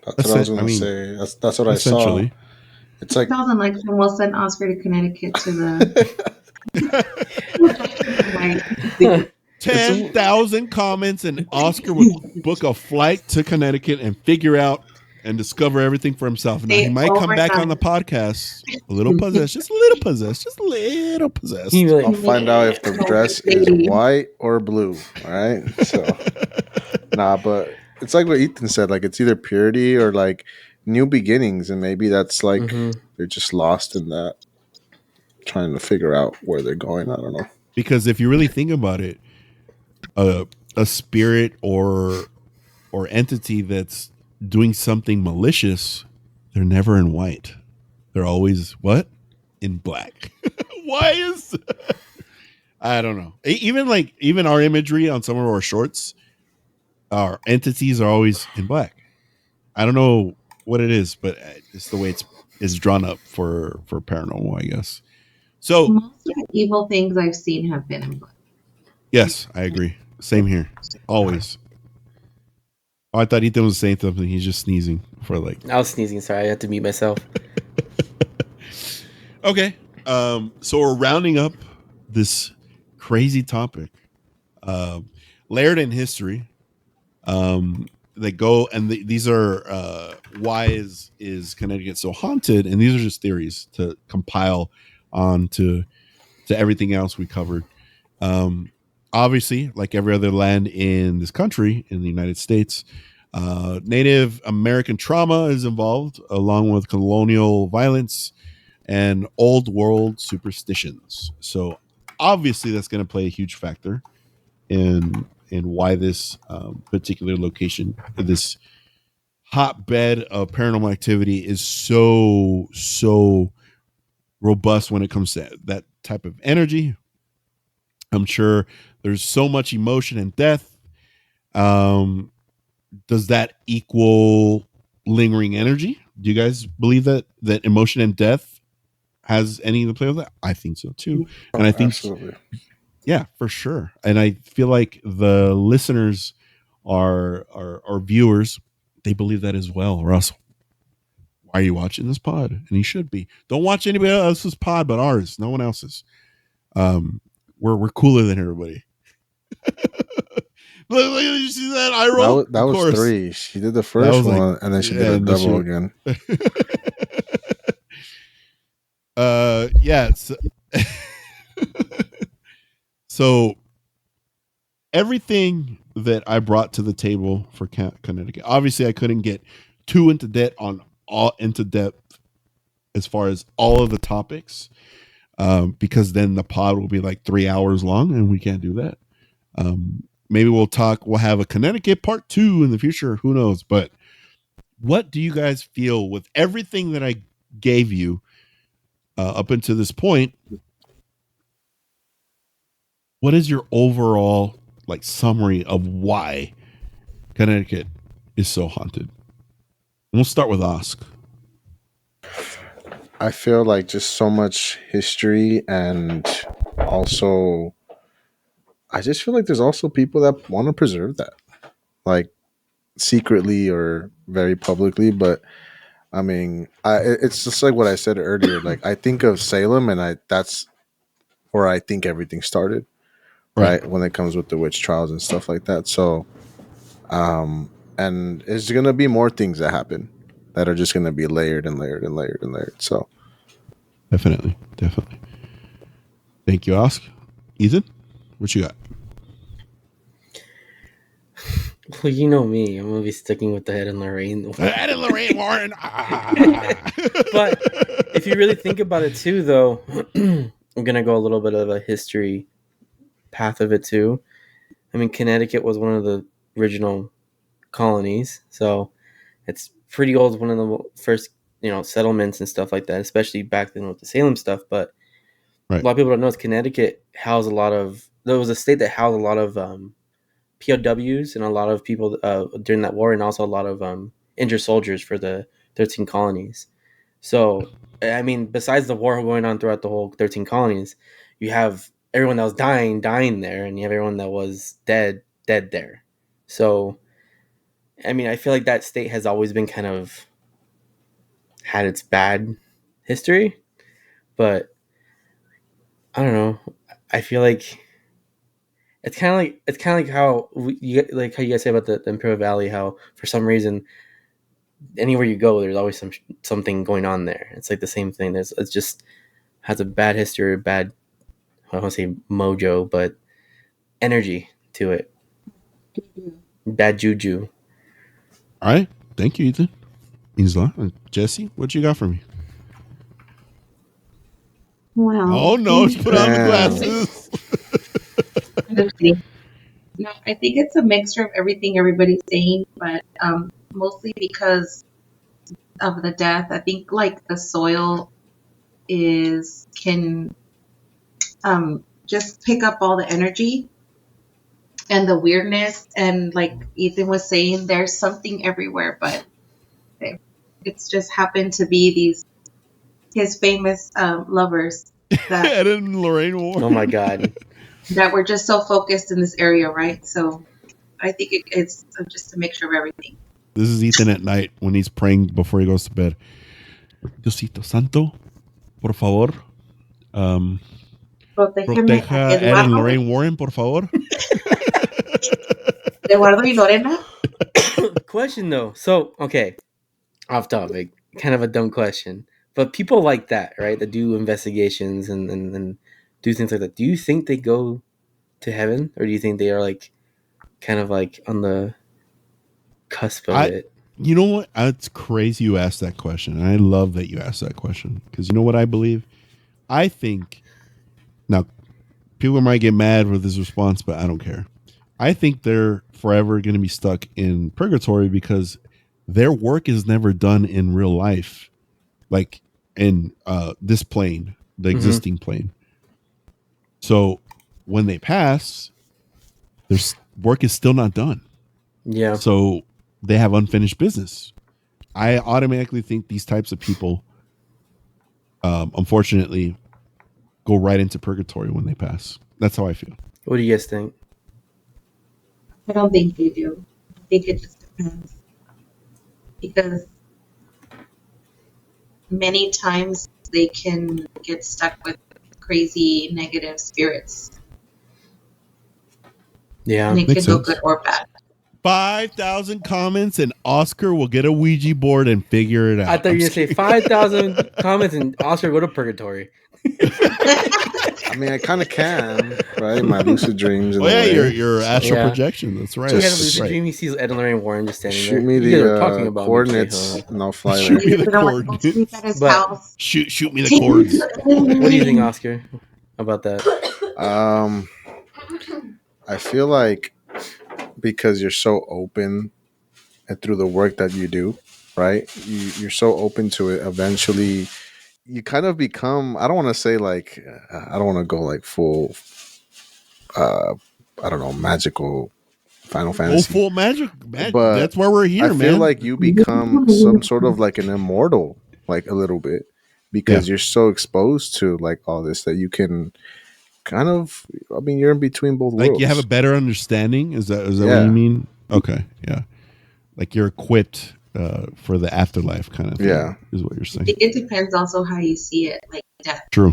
That's what I was going to say. That's what I saw. It's like Thousand likes, and we'll send Oscar to Connecticut to the 10,000 comments, and Oscar would book a flight to Connecticut and figure out and discover everything for himself. Now he might come back on the podcast a little possessed, just a little possessed. I'll find out if the dress is white or blue. All right. So but it's like what Ethan said, like it's either purity or like new beginnings, and maybe that's like they're just lost in that, trying to figure out where they're going. I don't know. Because if you really think about it, a spirit or entity that's doing something malicious, they're never in white. They're always what? In black. Why is I don't know. Even our imagery on some of our shorts, our entities are always in black. I don't know what it is, but it's the way it's drawn up for paranormal, I guess. So Most of the evil things I've seen have been in blood. yes, I agree. Same here. Always. Oh, I thought Ethan was saying something. He's just sneezing for like. I was sneezing. Sorry, I had to mute myself. Okay. So we're rounding up this crazy topic. Layered in history. They go and these are why is Connecticut so haunted, and these are just theories to compile on to everything else we covered. Um, Obviously, like every other land in this country, in the United States, Native American trauma is involved, along with colonial violence and old world superstitions. So obviously, that's going to play a huge factor in why this particular location, this hotbed of paranormal activity, is so robust when it comes to that type of energy. I'm sure there's so much emotion and death. Um, does that equal lingering energy? Do you guys believe that emotion and death has any to play with that? I think so too, Oh, and I think absolutely. yeah, for sure. And I feel like the listeners are viewers. They believe that as well. Or else, why are you watching this pod? And you should be. Don't watch anybody else's pod but ours. No one else's. Um, we're cooler than everybody. Look, you see that eye roll? That Of was course. three. She did the That first was like, one, and then she did yeah, a and then double she. again. Yeah. So everything that I brought to the table for Connecticut, obviously, I couldn't get too into depth as far as all of the topics, because then the pod will be like 3 hours long, and we can't do that. Maybe we'll have a Connecticut part 2 in the future. Who knows? But what do you guys feel with everything that I gave you up until this point? What is your overall like summary of why Connecticut is so haunted? And we'll start with Osk. I feel like just so much history, and also I just feel like there's also people that want to preserve that, like secretly or very publicly. But I mean, it's just like what I said earlier. Like I think of Salem, and that's where I think everything started, Right. right? When it comes with the witch trials and stuff like that. So, and there's gonna be more things that happen that are just gonna be layered and layered and layered and layered. So, Definitely. Thank you, Osk. Ethan, what you got? Well, you know me. I'm gonna be sticking with the Ed and Lorraine. Ed Lorraine Warren. But if you really think about it too, though, I'm gonna go a little bit of a history path of it too. I mean, Connecticut was one of the original colonies, so it's pretty old. One of the first, settlements and stuff like that, especially back then with the Salem stuff. But Right. a lot of people don't know is Connecticut housed a lot of. There was a state that housed a lot of POWs and a lot of people during that war, and also a lot of injured soldiers for the 13 colonies. So, I mean, besides the war going on throughout the whole 13 colonies, you have everyone that was dying there, and you have everyone that was dead there. So, I mean, I feel like that state has always been kind of had its bad history, but I don't know. I feel like it's kind of like how like how you guys say about the Imperial Valley, how for some reason anywhere you go, there's always something going on there. It's like the same thing. It's just has a bad history, bad, I don't want to say mojo, but energy to it. Bad juju. All right. Thank you, Ethan. Isla. Jesse, what you got for me? Wow. Oh no, she put on the damn. glasses. No, I think it's a mixture of everything everybody's saying, but mostly because of the death. I think like the soil can just pick up all the energy, and the weirdness. And like Ethan was saying, there's something everywhere, but it's just happened to be his famous lovers that Ed and Lorraine Warren. Oh my God. that were just so focused in this area, right? So I think it's just a mixture of everything. This is Ethan at night when he's praying before he goes to bed. Diosito Santo, por favor. Proteja Ed and Lorraine Warren, por favor. Eduardo y Lorena. Question though. So, okay, off topic, kind of a dumb question, but people like that, right? That do investigations and do things like that. Do you think they go to heaven, or do you think they are like kind of like on the cusp of it? You know what? It's crazy you asked that question. And I love that you asked that question because you know what I believe? I think, now, people might get mad with this response, but I don't care. I think they're forever going to be stuck in purgatory because their work is never done in real life, like in this plane, the existing plane. So when they pass, their work is still not done. Yeah. So they have unfinished business. I automatically think these types of people, unfortunately, go right into purgatory when they pass. That's how I feel. What do you guys think? I don't think they do. I think it just depends. Because many times they can get stuck with crazy negative spirits. Yeah. And it can go good or bad. 5,000 comments and Oscar will get a Ouija board and figure it out. I thought you were going to say 5,000 comments and Oscar go to purgatory. I mean, I kind of can, right? My lucid dreams. Your astral projection. That's right. He had a lucid dream. He sees Ed and Lorraine Warren just standing there. Shoot me the coordinates, and I'll fly there. Shoot me the coordinates. But shoot me the cords. What do you think, Oscar, about that? I feel like because you're so open and through the work that you do, right? You're so open to it. Eventually, you kind of become. I don't want to say like. I don't want to go like full. I don't know, magical Final Fantasy. Full magic. But that's why we're here, man. I feel like you become some sort of like an immortal, like a little bit, because you're so exposed to like all this that you can kind of. I mean, you're in between both worlds. Like you have a better understanding. Is that what you mean? Okay, yeah. Like you're equipped for the afterlife, kind of thing. Yeah, is what you're saying. It depends also how you see it, like death. True.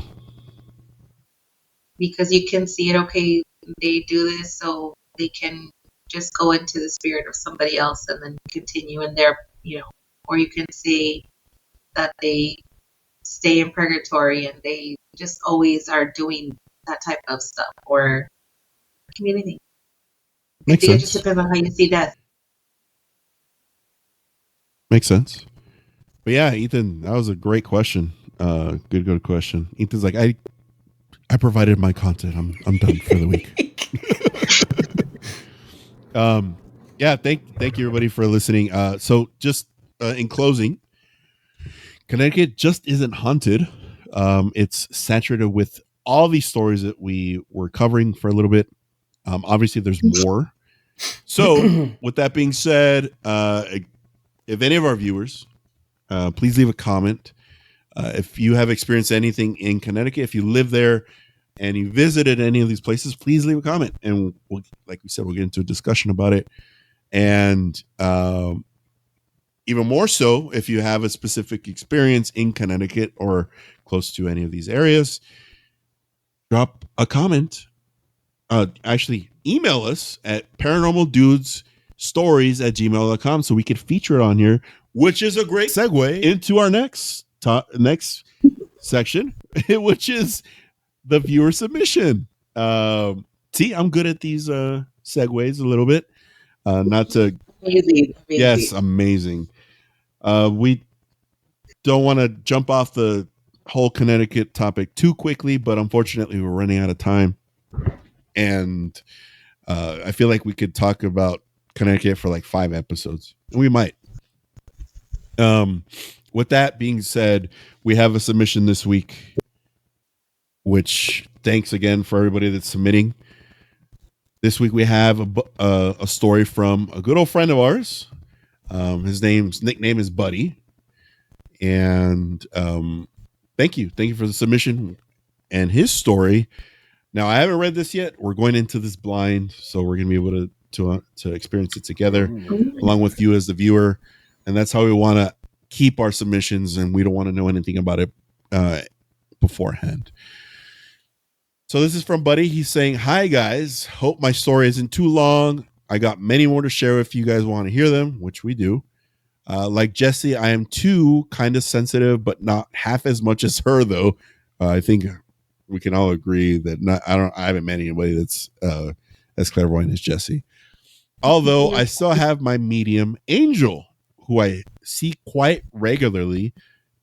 Because you can see it. Okay, they do this so they can just go into the spirit of somebody else and then continue in their, or you can say that they stay in purgatory and they just always are doing that type of stuff or community. I think it just depends on how you see death. Makes sense. But yeah, Ethan, that was a great question. Good question. Ethan's like, I provided my content. I'm done for the week. Yeah, thank you everybody for listening. So just in closing, Connecticut just isn't haunted. It's saturated with all these stories that we were covering for a little bit. Obviously there's more. So with that being said, if any of our viewers, please leave a comment. If you have experienced anything in Connecticut, if you live there and you visited any of these places, please leave a comment. And like we said, we'll get into a discussion about it. And even more so, if you have a specific experience in Connecticut or close to any of these areas, drop a comment. Actually, email us at paranormaldudesstories@gmail.com so we could feature it on here, which is a great segue into our next section, which is the viewer submission. See, I'm good at these segues a little bit. Not to amazing. Yes, amazing. We don't want to jump off the whole Connecticut topic too quickly, but unfortunately we're running out of time. And I feel like we could talk about Connecticut for like 5 episodes. We might. With that being said, we have a submission this week, which thanks again for everybody that's submitting. This week we have a story from a good old friend of ours. His nickname is Buddy, and thank you for the submission and his story. Now I haven't read this yet. We're going into this blind, so we're going to be able to experience it together, along with you as the viewer, and that's how we want to keep our submissions, and we don't want to know anything about it beforehand. So this is from Buddy. He's saying, "Hi guys, hope my story isn't too long. I got many more to share if you guys want to hear them, which we do. Like Jesse, I am too kind of sensitive, but not half as much as her, though. I think we can all agree that I haven't met anybody that's as clairvoyant as Jesse. Although I still have my medium Angel, who I see quite regularly.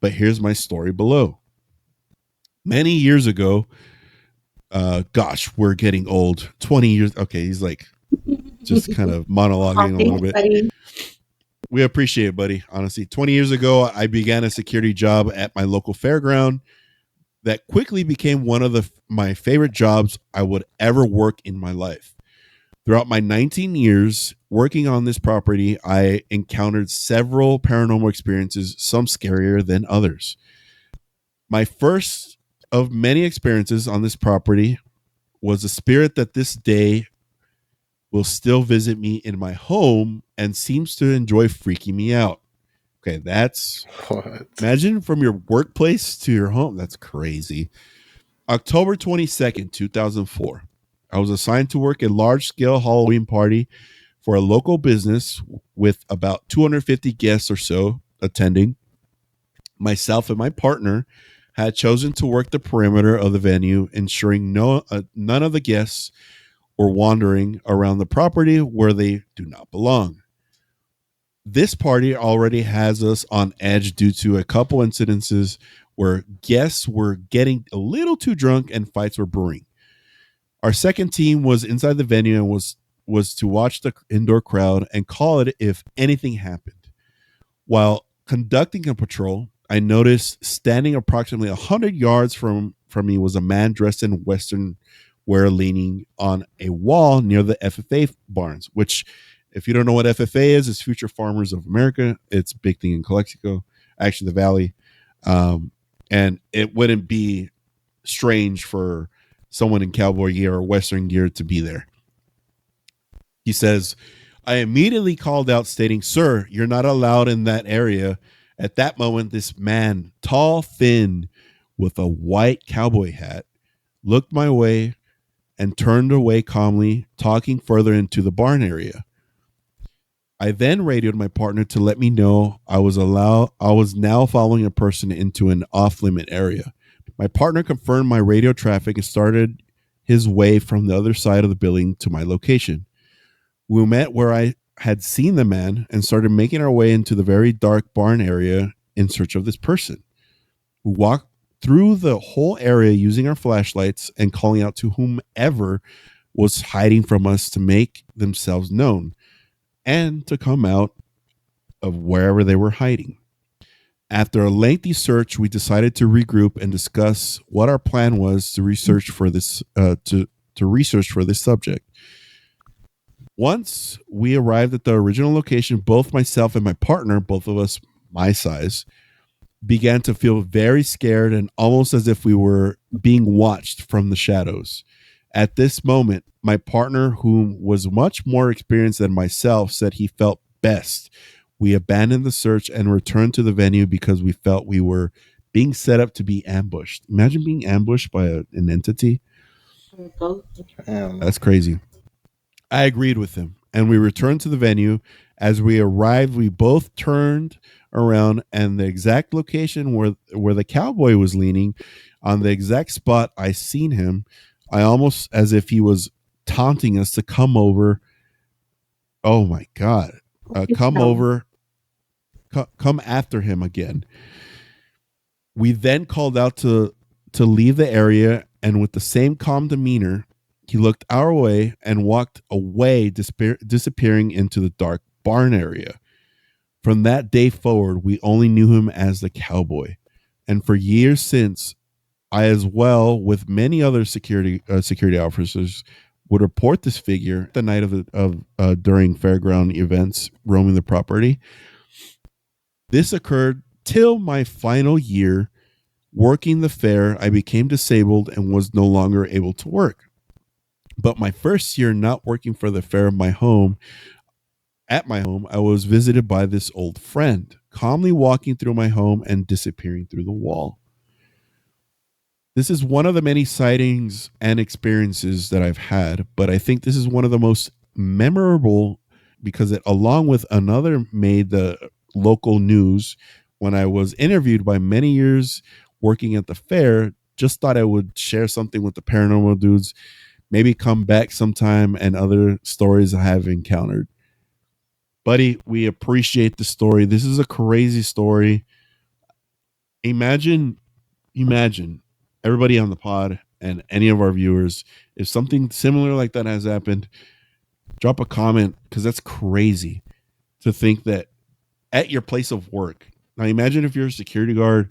But here's my story below. Many years ago, gosh, we're getting old. 20 years. Okay, he's like just kind of monologuing a little bit. We appreciate it, buddy. Honestly, 20 years ago, I began a security job at my local fairground that quickly became one of my favorite jobs I would ever work in my life. Throughout my 19 years working on this property, I encountered several paranormal experiences, some scarier than others. My first of many experiences on this property was a spirit that this day will still visit me in my home and seems to enjoy freaking me out. Okay, that's what? Imagine from your workplace to your home. That's crazy. October 22nd, 2004. I was assigned to work a large-scale Halloween party for a local business with about 250 guests or so attending. Myself and my partner had chosen to work the perimeter of the venue, ensuring none of the guests were wandering around the property where they do not belong. This party already has us on edge due to a couple incidences where guests were getting a little too drunk and fights were brewing. Our second team was inside the venue and was to watch the indoor crowd and call it if anything happened. While conducting a patrol, I noticed standing approximately 100 yards from me was a man dressed in Western wear leaning on a wall near the FFA barns, which, if you don't know what FFA is, it's Future Farmers of America. It's a big thing in Calexico, actually the Valley. And it wouldn't be strange for someone in cowboy gear or Western gear to be there. He says, I immediately called out stating, "Sir, you're not allowed in that area." At that moment, this man, tall, thin, with a white cowboy hat, looked my way and turned away calmly, talking further into the barn area. I then radioed my partner to let me know I was now following a person into an off-limit area. My partner confirmed my radio traffic and started his way from the other side of the building to my location. We met where I had seen the man and started making our way into the very dark barn area in search of this person. We walked through the whole area using our flashlights and calling out to whomever was hiding from us to make themselves known and to come out of wherever they were hiding. After a lengthy search, we decided to regroup and discuss what our plan was to research for this research for this subject. Once we arrived at the original location, both myself and my partner, both of us my size, began to feel very scared and almost as if we were being watched from the shadows. At this moment, my partner, who was much more experienced than myself, said he felt best. We abandoned the search and returned to the venue because we felt we were being set up to be ambushed. Imagine being ambushed by an entity. That's crazy. I agreed with him, and we returned to the venue. As we arrived, we both turned around, and the exact location where the cowboy was leaning, on the exact spot I seen him, I almost as if he was taunting us to come over. Oh my God. Come over. Come after him again. We then called out to leave the area, and with the same calm demeanor, he looked our way and walked away, disappearing into the dark barn area. From that day forward, we only knew him as the cowboy. And for years since, I, as well with many other security officers, would report this figure the night during fairground events roaming the property. This occurred till my final year working the fair. I became disabled and was no longer able to work. But my first year not working for the fair of my home, at my home, I was visited by this old friend, calmly walking through my home and disappearing through the wall. This is one of the many sightings and experiences that I've had, but I think this is one of the most memorable because it, along with another, made the local news when I was interviewed by many years working at the fair. Just thought I would share something with the Paranormal Dudes, maybe come back sometime and other stories I have encountered. Buddy, we appreciate the story. This is a crazy story. Imagine everybody on the pod and any of our viewers, if something similar like that has happened, drop a comment, because that's crazy to think that at your place of work. Now imagine if you're a security guard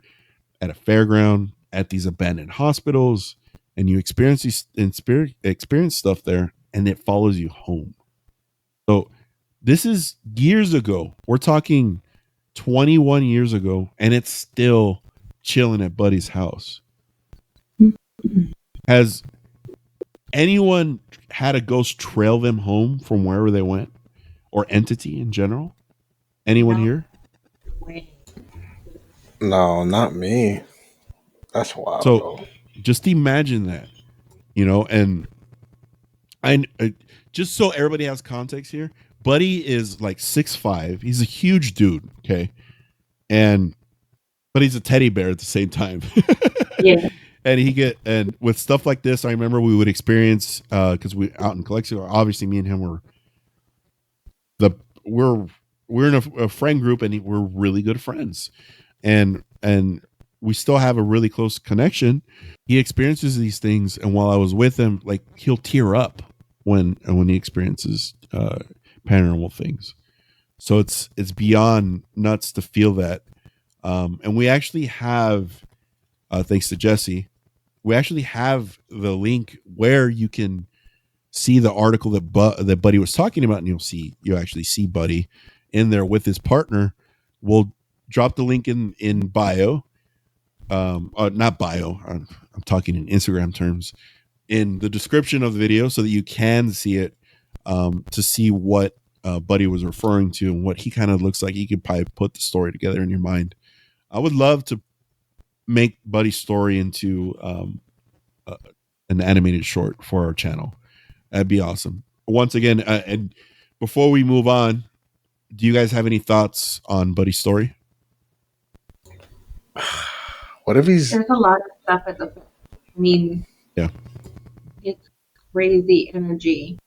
at a fairground, at these abandoned hospitals, and you experience stuff there, and it follows you home. So this is years ago. We're talking 21 years ago, and it's still chilling at Buddy's house. Has anyone had a ghost trail them home from wherever they went, or entity in general? Anyone here? No, not me. That's wild. So though. Just imagine that, and just so everybody has context here, Buddy is like 6'5". He's a huge dude, okay? But he's a teddy bear at the same time. Yeah. And with stuff like this, I remember we would experience, because we out in Connecticut, obviously me and him we're in a friend group, and we're really good friends, and we still have a really close connection. He experiences these things, and while I was with him, like, he'll tear up when he experiences paranormal things. So it's beyond nuts to feel that. And we actually have, thanks to Jesse, we actually have the link where you can see the article that Buddy was talking about, and you'll actually see Buddy in there with his partner. We'll drop the link in bio. Not bio. I'm talking in Instagram terms, in the description of the video, so that you can see it, to see what Buddy was referring to and what he kind of looks like. You could probably put the story together in your mind. I would love to make Buddy's story into an animated short for our channel. That'd be awesome. Once again, and before we move on, do you guys have any thoughts on Buddy's story? What if he's... There's a lot of stuff at the... I mean... Yeah. It's crazy energy.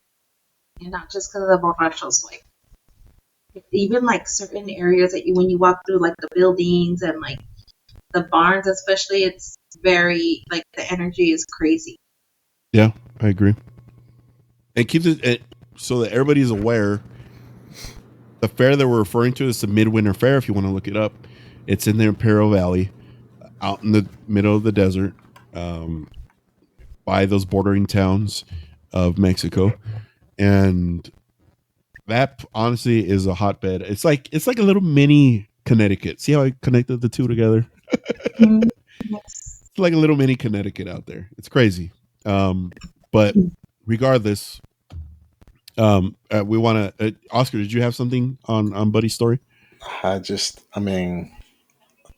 And not just because of the borrachos. Like, even like certain areas that when you walk through, like the buildings and like the barns especially, it's very, like, the energy is crazy. Yeah, I agree. And keep it so that everybody's aware. The fair that we're referring to is the Midwinter Fair. If you want to look it up, it's in the Imperial Valley, out in the middle of the desert, by those bordering towns of Mexico, and that honestly is a hotbed. It's like a little mini Connecticut. See how I connected the two together? It's like a little mini Connecticut out there. It's crazy. But regardless, we want to. Oscar, did you have something on Buddy's story?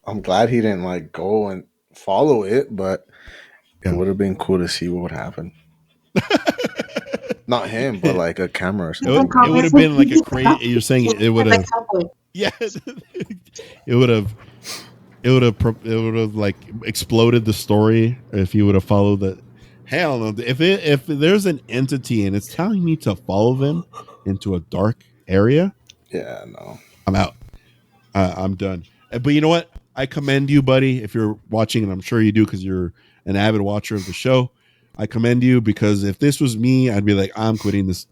I'm glad he didn't like go and follow it, but Yeah. It would have been cool to see what would happen. Not him, but like a camera or something. It would have been like a crazy. You're saying it would have. Yeah, it would have like exploded the story if you would have followed the. Hell no! If there's an entity and it's telling me to follow them into a dark area, yeah, no, I'm out. I'm done. But you know what? I commend you, buddy. If you're watching, and I'm sure you do because you're an avid watcher of the show, I commend you, because if this was me, I'd be like, I'm quitting this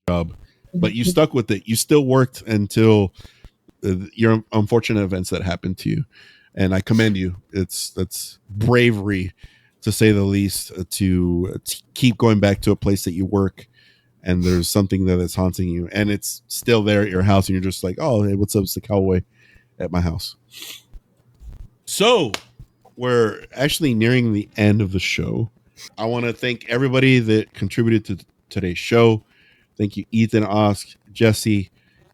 job. But you stuck with it. You still worked until your unfortunate events that happened to you, and I commend you. That's bravery to say the least, to keep going back to a place that you work and there's something that is haunting you and it's still there at your house and you're just like, oh, hey, what's up? It's the Cowboy at my house. So we're actually nearing the end of the show. I want to thank everybody that contributed to today's show. Thank you, Ethan, Osk, Jesse.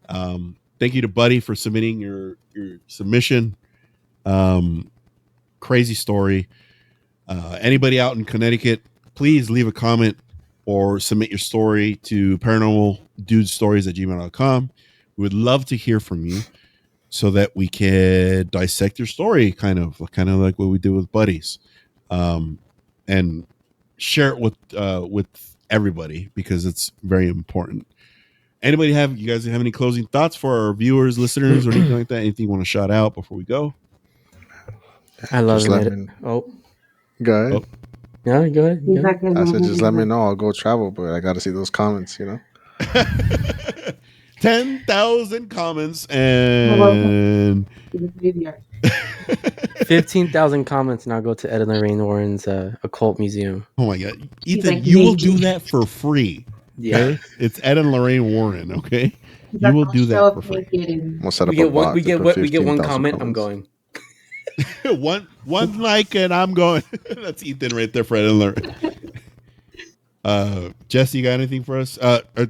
Thank you to Buddy for submitting your submission. Crazy story. Anybody out in Connecticut, please leave a comment or submit your story to paranormaldudestories@gmail.com. We would love to hear from you so that we can dissect your story, kind of like what we did with Buddies, and share it with everybody because it's very important. You guys have any closing thoughts for our viewers, listeners, or anything like that? Anything you want to shout out before we go? I love Just it. let me. Oh, Go ahead. Oh. yeah, go ahead. He's Yeah. not gonna I said, move just let me anymore. know. I'll go travel, but I got to see those comments. 10,000 comments and To the graveyard. 15,000 comments, and I'll go to Ed Lorraine Warren's occult museum. oh my god, He's Ethan, like, you will "Thank do you." that for free. Yeah. Okay, it's Ed and Lorraine Warren. Okay, He's you like, will "I'll do show that up for free. naked and We'll set up We get a bot. one. We to get put what? We get one 15,000 comment. I'm comments. going. one like and I'm going. That's Ethan right there for Ed and Lorraine. Jesse, you got anything for us?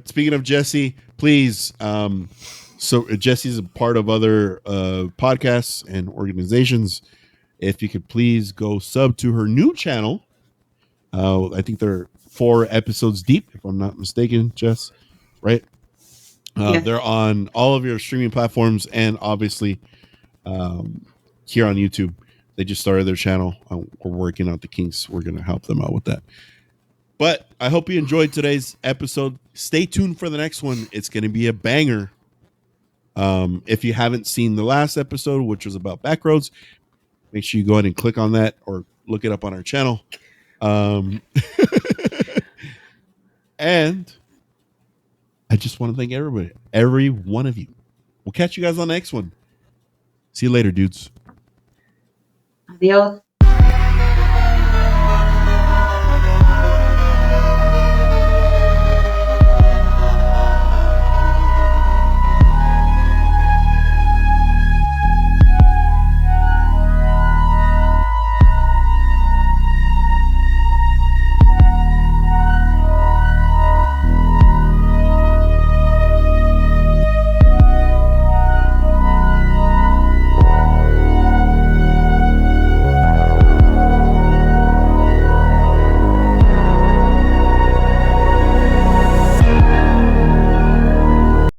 Speaking of Jesse, please. So Jesse's a part of other podcasts and organizations. If you could please go sub to her new channel. I think they're 4 episodes deep, if I'm not mistaken, Jess. Right? Yes. They're on all of your streaming platforms and obviously here on YouTube. They just started their channel. We're working out the kinks. We're going to help them out with that. But I hope you enjoyed today's episode. Stay tuned for the next one. It's going to be a banger. If you haven't seen the last episode, which was about backroads, make sure you go ahead and click on that or look it up on our channel. And I just want to thank everybody, every one of you. We'll catch you guys on the next one. See you later, dudes. Adios.